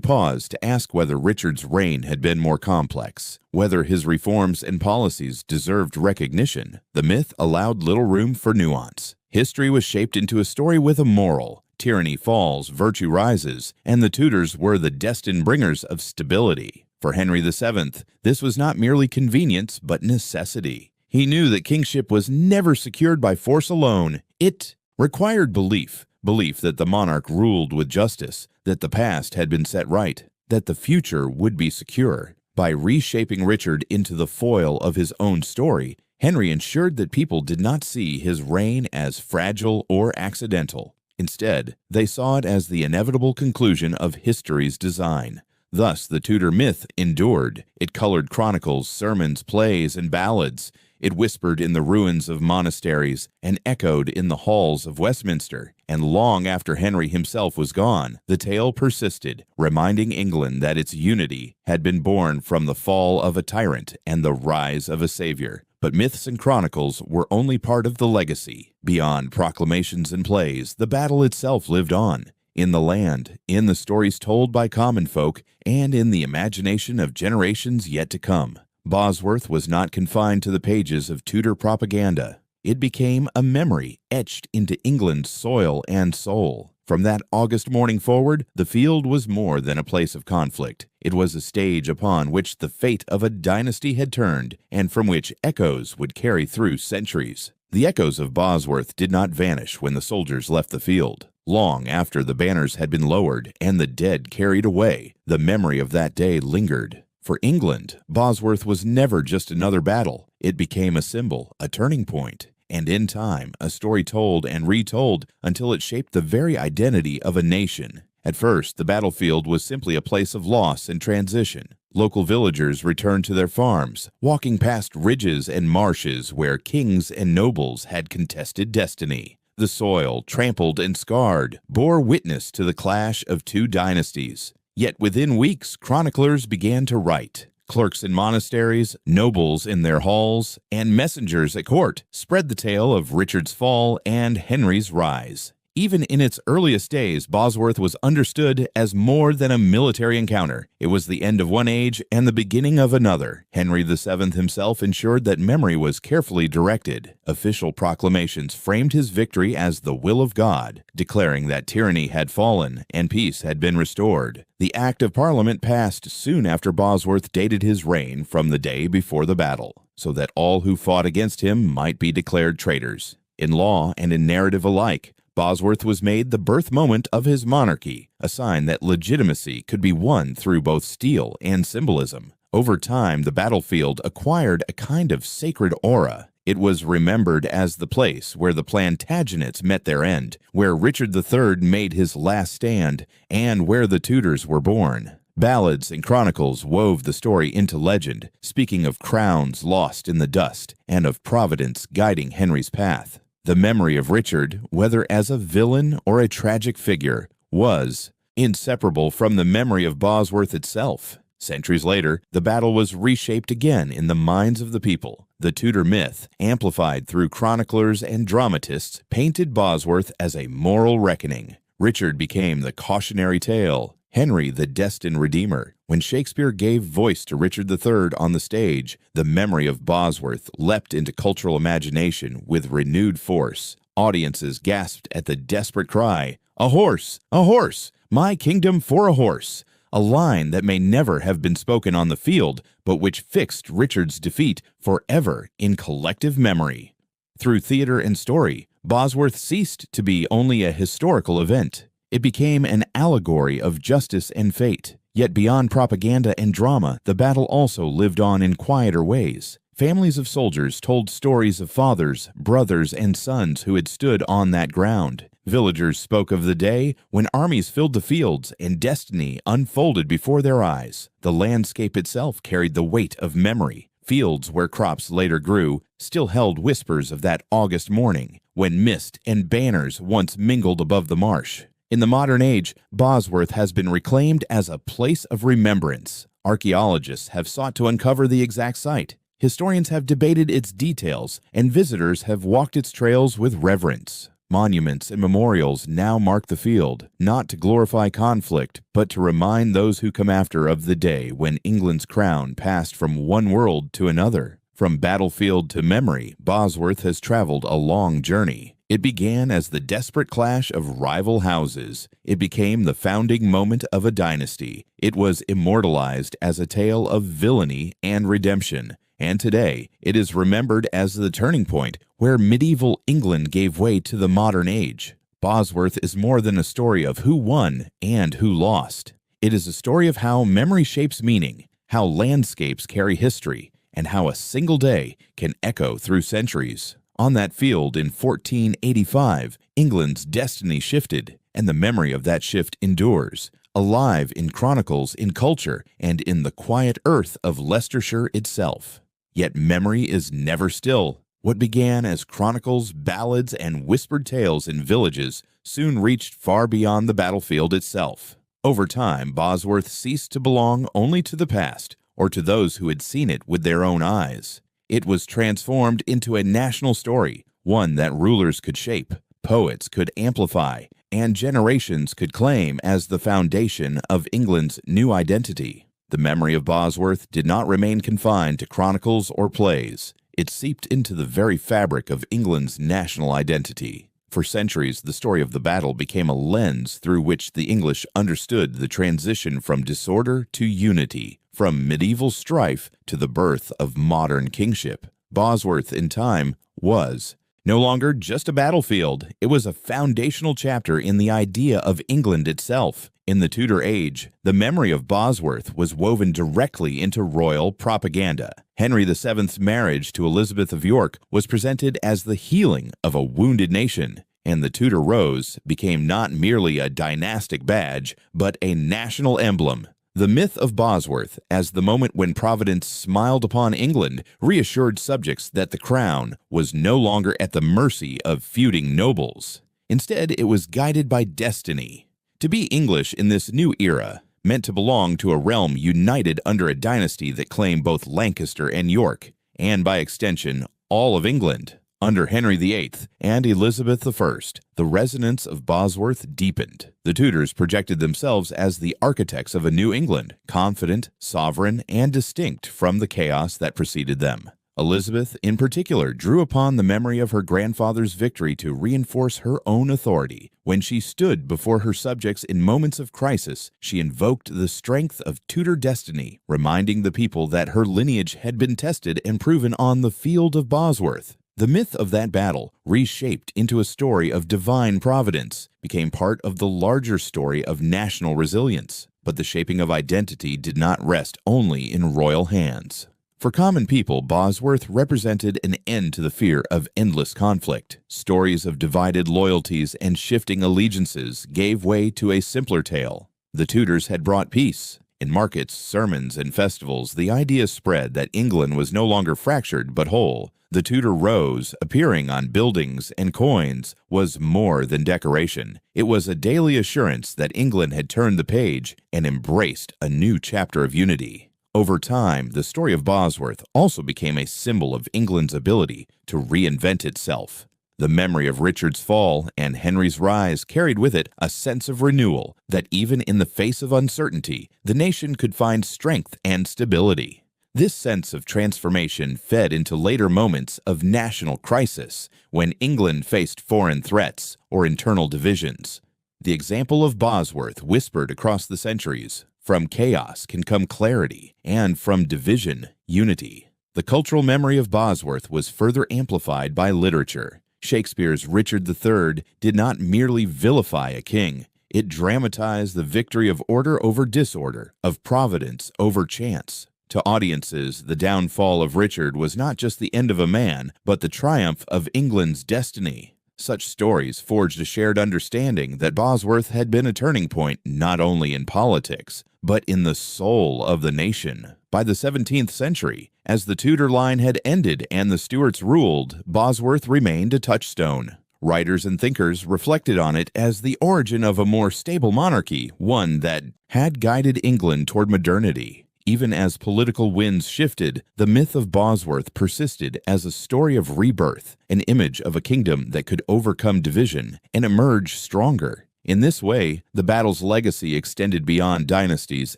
paused to ask whether Richard's reign had been more complex, whether his reforms and policies deserved recognition. The myth allowed little room for nuance. History was shaped into a story with a moral. Tyranny falls, virtue rises, and the Tudors were the destined bringers of stability. For Henry VII, this was not merely convenience, but necessity. He knew that kingship was never secured by force alone. It required belief that the monarch ruled with justice, that the past had been set right, that the future would be secure. By reshaping Richard into the foil of his own story, Henry ensured that people did not see his reign as fragile or accidental. Instead, they saw it as the inevitable conclusion of history's design. Thus, the Tudor myth endured. It colored chronicles, sermons, plays, and ballads. It whispered in the ruins of monasteries and echoed in the halls of Westminster. And long after Henry himself was gone, the tale persisted, reminding England that its unity had been born from the fall of a tyrant and the rise of a savior. But myths and chronicles were only part of the legacy. Beyond proclamations and plays, the battle itself lived on. In the land, in the stories told by common folk, and in the imagination of generations yet to come. Bosworth was not confined to the pages of Tudor propaganda. It became a memory etched into England's soil and soul. From that August morning forward, the field was more than a place of conflict. It was a stage upon which the fate of a dynasty had turned, and from which echoes would carry through centuries. The echoes of Bosworth did not vanish when the soldiers left the field. Long after the banners had been lowered and the dead carried away, the memory of that day lingered. For England, Bosworth was never just another battle. It became a symbol, a turning point, and in time, a story told and retold until it shaped the very identity of a nation. At first, the battlefield was simply a place of loss and transition. Local villagers returned to their farms, walking past ridges and marshes where kings and nobles had contested destiny. The soil, trampled and scarred, bore witness to the clash of two dynasties. Yet within weeks, chroniclers began to write. Clerks in monasteries, nobles in their halls, and messengers at court spread the tale of Richard's fall and Henry's rise. Even in its earliest days, Bosworth was understood as more than a military encounter. It was the end of one age and the beginning of another. Henry VII himself ensured that memory was carefully directed. Official proclamations framed his victory as the will of God, declaring that tyranny had fallen and peace had been restored. The Act of Parliament passed soon after Bosworth dated his reign from the day before the battle, so that all who fought against him might be declared traitors. In law and in narrative alike, Bosworth was made the birth moment of his monarchy, a sign that legitimacy could be won through both steel and symbolism. Over time, the battlefield acquired a kind of sacred aura. It was remembered as the place where the Plantagenets met their end, where Richard III made his last stand, and where the Tudors were born. Ballads and chronicles wove the story into legend, speaking of crowns lost in the dust and of Providence guiding Henry's path. The memory of Richard, whether as a villain or a tragic figure, was inseparable from the memory of Bosworth itself. Centuries later, the battle was reshaped again in the minds of the people. The Tudor myth, amplified through chroniclers and dramatists, painted Bosworth as a moral reckoning. Richard became the cautionary tale, Henry the destined redeemer. When Shakespeare gave voice to Richard III on the stage, the memory of Bosworth leapt into cultural imagination with renewed force. Audiences gasped at the desperate cry, "A horse! A horse! My kingdom for a horse!" A line that may never have been spoken on the field, but which fixed Richard's defeat forever in collective memory. Through theater and story, Bosworth ceased to be only a historical event. It became an allegory of justice and fate. Yet beyond propaganda and drama, the battle also lived on in quieter ways. Families of soldiers told stories of fathers, brothers, and sons who had stood on that ground. Villagers spoke of the day when armies filled the fields and destiny unfolded before their eyes. The landscape itself carried the weight of memory. Fields where crops later grew still held whispers of that August morning when mist and banners once mingled above the marsh. In the modern age, Bosworth has been reclaimed as a place of remembrance. Archaeologists have sought to uncover the exact site. Historians have debated its details, and visitors have walked its trails with reverence. Monuments and memorials now mark the field, not to glorify conflict, but to remind those who come after of the day when England's crown passed from one world to another. From battlefield to memory, Bosworth has traveled a long journey. It began as the desperate clash of rival houses. It became the founding moment of a dynasty. It was immortalized as a tale of villainy and redemption. And today, it is remembered as the turning point where medieval England gave way to the modern age. Bosworth is more than a story of who won and who lost. It is a story of how memory shapes meaning, how landscapes carry history, and how a single day can echo through centuries. On that field in 1485, England's destiny shifted, and the memory of that shift endures, alive in chronicles, in culture, and in the quiet earth of Leicestershire itself. Yet memory is never still. What began as chronicles, ballads, and whispered tales in villages soon reached far beyond the battlefield itself. Over time, Bosworth ceased to belong only to the past, or to those who had seen it with their own eyes. It was transformed into a national story, one that rulers could shape, poets could amplify, and generations could claim as the foundation of England's new identity. The memory of Bosworth did not remain confined to chronicles or plays. It seeped into the very fabric of England's national identity. For centuries, the story of the battle became a lens through which the English understood the transition from disorder to unity, from medieval strife to the birth of modern kingship. Bosworth, in time, was no longer just a battlefield. It was a foundational chapter in the idea of England itself. In the Tudor age, the memory of Bosworth was woven directly into royal propaganda. Henry VII's marriage to Elizabeth of York was presented as the healing of a wounded nation, and the Tudor rose became not merely a dynastic badge, but a national emblem. The myth of Bosworth, as the moment when Providence smiled upon England, reassured subjects that the crown was no longer at the mercy of feuding nobles. Instead, it was guided by destiny. To be English in this new era meant to belong to a realm united under a dynasty that claimed both Lancaster and York, and by extension, all of England. Under Henry VIII and Elizabeth I, the resonance of Bosworth deepened. The Tudors projected themselves as the architects of a new England, confident, sovereign, and distinct from the chaos that preceded them. Elizabeth, in particular, drew upon the memory of her grandfather's victory to reinforce her own authority. When she stood before her subjects in moments of crisis, she invoked the strength of Tudor destiny, reminding the people that her lineage had been tested and proven on the field of Bosworth. The myth of that battle, reshaped into a story of divine providence, became part of the larger story of national resilience. But the shaping of identity did not rest only in royal hands. For common people, Bosworth represented an end to the fear of endless conflict. Stories of divided loyalties and shifting allegiances gave way to a simpler tale. The Tudors had brought peace. In markets, sermons, and festivals, the idea spread that England was no longer fractured but whole. The Tudor rose, appearing on buildings and coins, was more than decoration. It was a daily assurance that England had turned the page and embraced a new chapter of unity. Over time, the story of Bosworth also became a symbol of England's ability to reinvent itself. The memory of Richard's fall and Henry's rise carried with it a sense of renewal that even in the face of uncertainty, the nation could find strength and stability. This sense of transformation fed into later moments of national crisis when England faced foreign threats or internal divisions. The example of Bosworth whispered across the centuries, "From chaos can come clarity, and from division, unity." The cultural memory of Bosworth was further amplified by literature. Shakespeare's Richard III did not merely vilify a king. It dramatized the victory of order over disorder, of providence over chance. To audiences, the downfall of Richard was not just the end of a man, but the triumph of England's destiny. Such stories forged a shared understanding that Bosworth had been a turning point not only in politics, but in the soul of the nation. By the 17th century, as the Tudor line had ended and the Stuarts ruled, Bosworth remained a touchstone. Writers and thinkers reflected on it as the origin of a more stable monarchy, one that had guided England toward modernity. Even as political winds shifted, the myth of Bosworth persisted as a story of rebirth, an image of a kingdom that could overcome division and emerge stronger. In this way, the battle's legacy extended beyond dynasties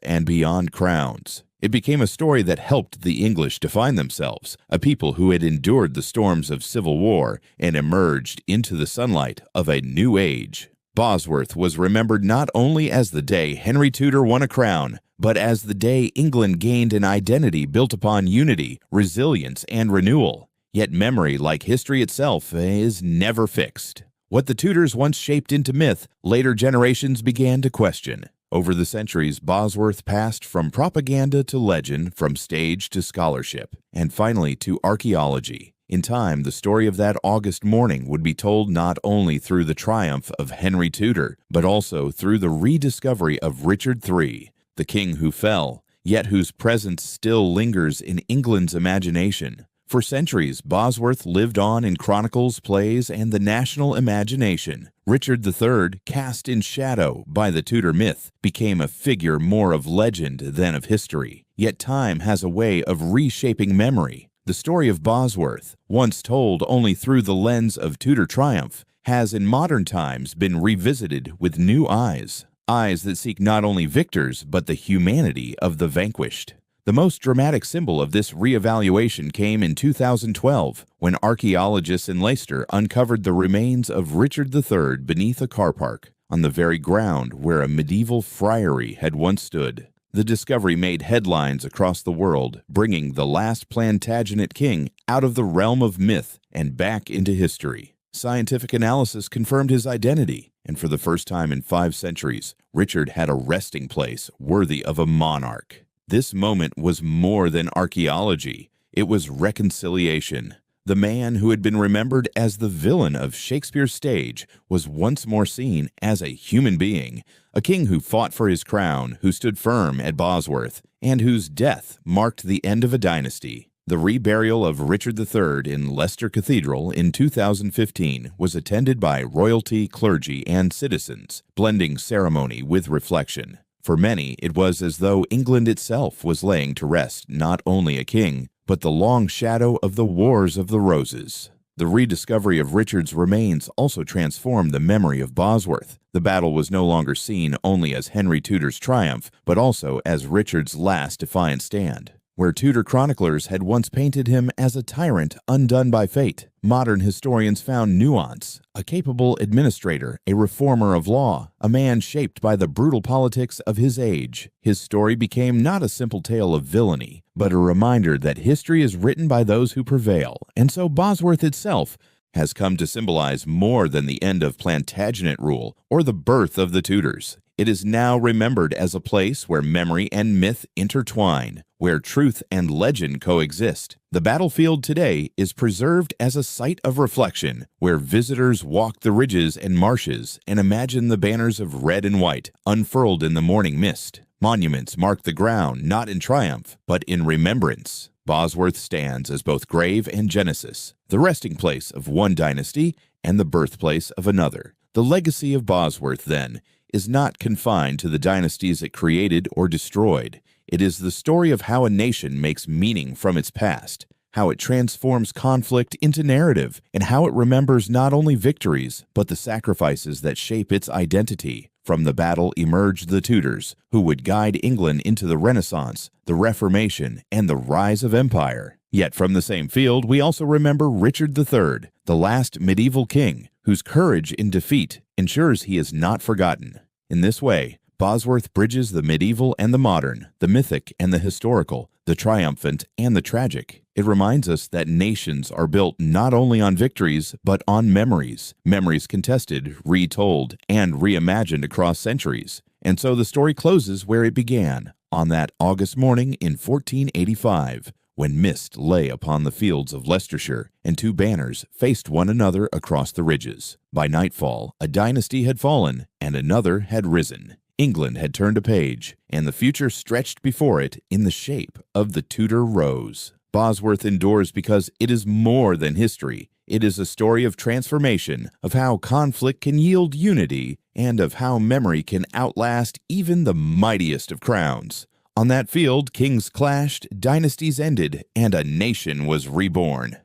and beyond crowns. It became a story that helped the English define themselves, a people who had endured the storms of civil war and emerged into the sunlight of a new age. Bosworth was remembered not only as the day Henry Tudor won a crown, but as the day England gained an identity built upon unity, resilience, and renewal. Yet memory, like history itself, is never fixed. What the Tudors once shaped into myth, later generations began to question. Over the centuries, Bosworth passed from propaganda to legend, from stage to scholarship, and finally to archaeology. In time, the story of that August morning would be told not only through the triumph of Henry Tudor, but also through the rediscovery of Richard III, the king who fell, yet whose presence still lingers in England's imagination. For centuries, Bosworth lived on in chronicles, plays, and the national imagination. Richard III, cast in shadow by the Tudor myth, became a figure more of legend than of history. Yet time has a way of reshaping memory. The story of Bosworth, once told only through the lens of Tudor triumph, has in modern times been revisited with new eyes. Eyes that seek not only victors, but the humanity of the vanquished. The most dramatic symbol of this reevaluation came in 2012, when archaeologists in Leicester uncovered the remains of Richard III beneath a car park, on the very ground where a medieval friary had once stood. The discovery made headlines across the world, bringing the last Plantagenet king out of the realm of myth and back into history. Scientific analysis confirmed his identity, and for the first time in 5 centuries, Richard had a resting place worthy of a monarch. This moment was more than archaeology. It was reconciliation. The man who had been remembered as the villain of Shakespeare's stage was once more seen as a human being, a king who fought for his crown, who stood firm at Bosworth, and whose death marked the end of a dynasty. The reburial of Richard III in Leicester Cathedral in 2015 was attended by royalty, clergy, and citizens, blending ceremony with reflection. For many, it was as though England itself was laying to rest not only a king, but the long shadow of the Wars of the Roses. The rediscovery of Richard's remains also transformed the memory of Bosworth. The battle was no longer seen only as Henry Tudor's triumph, but also as Richard's last defiant stand. Where Tudor chroniclers had once painted him as a tyrant undone by fate, modern historians found nuance, a capable administrator, a reformer of law, a man shaped by the brutal politics of his age. His story became not a simple tale of villainy, but a reminder that history is written by those who prevail, and so Bosworth itself has come to symbolize more than the end of Plantagenet rule or the birth of the Tudors. It is now remembered as a place where memory and myth intertwine, where truth and legend coexist. The battlefield today is preserved as a site of reflection, where visitors walk the ridges and marshes and imagine the banners of red and white unfurled in the morning mist. Monuments mark the ground not in triumph, but in remembrance. Bosworth stands as both grave and genesis, the resting place of one dynasty and the birthplace of another. The legacy of Bosworth, then, is not confined to the dynasties it created or destroyed. It is the story of how a nation makes meaning from its past, how it transforms conflict into narrative, and how it remembers not only victories, but the sacrifices that shape its identity. From the battle emerged the Tudors, who would guide England into the Renaissance, the Reformation, and the rise of empire. Yet from the same field, we also remember Richard III, the last medieval king, whose courage in defeat ensures he is not forgotten. In this way, Bosworth bridges the medieval and the modern, the mythic and the historical, the triumphant and the tragic. It reminds us that nations are built not only on victories, but on memories. Memories contested, retold, and reimagined across centuries. And so the story closes where it began, on that August morning in 1485, when mist lay upon the fields of Leicestershire and two banners faced one another across the ridges. By nightfall, a dynasty had fallen and another had risen. England had turned a page, and the future stretched before it in the shape of the Tudor Rose. Bosworth endures because it is more than history. It is a story of transformation, of how conflict can yield unity, and of how memory can outlast even the mightiest of crowns. On that field, kings clashed, dynasties ended, and a nation was reborn.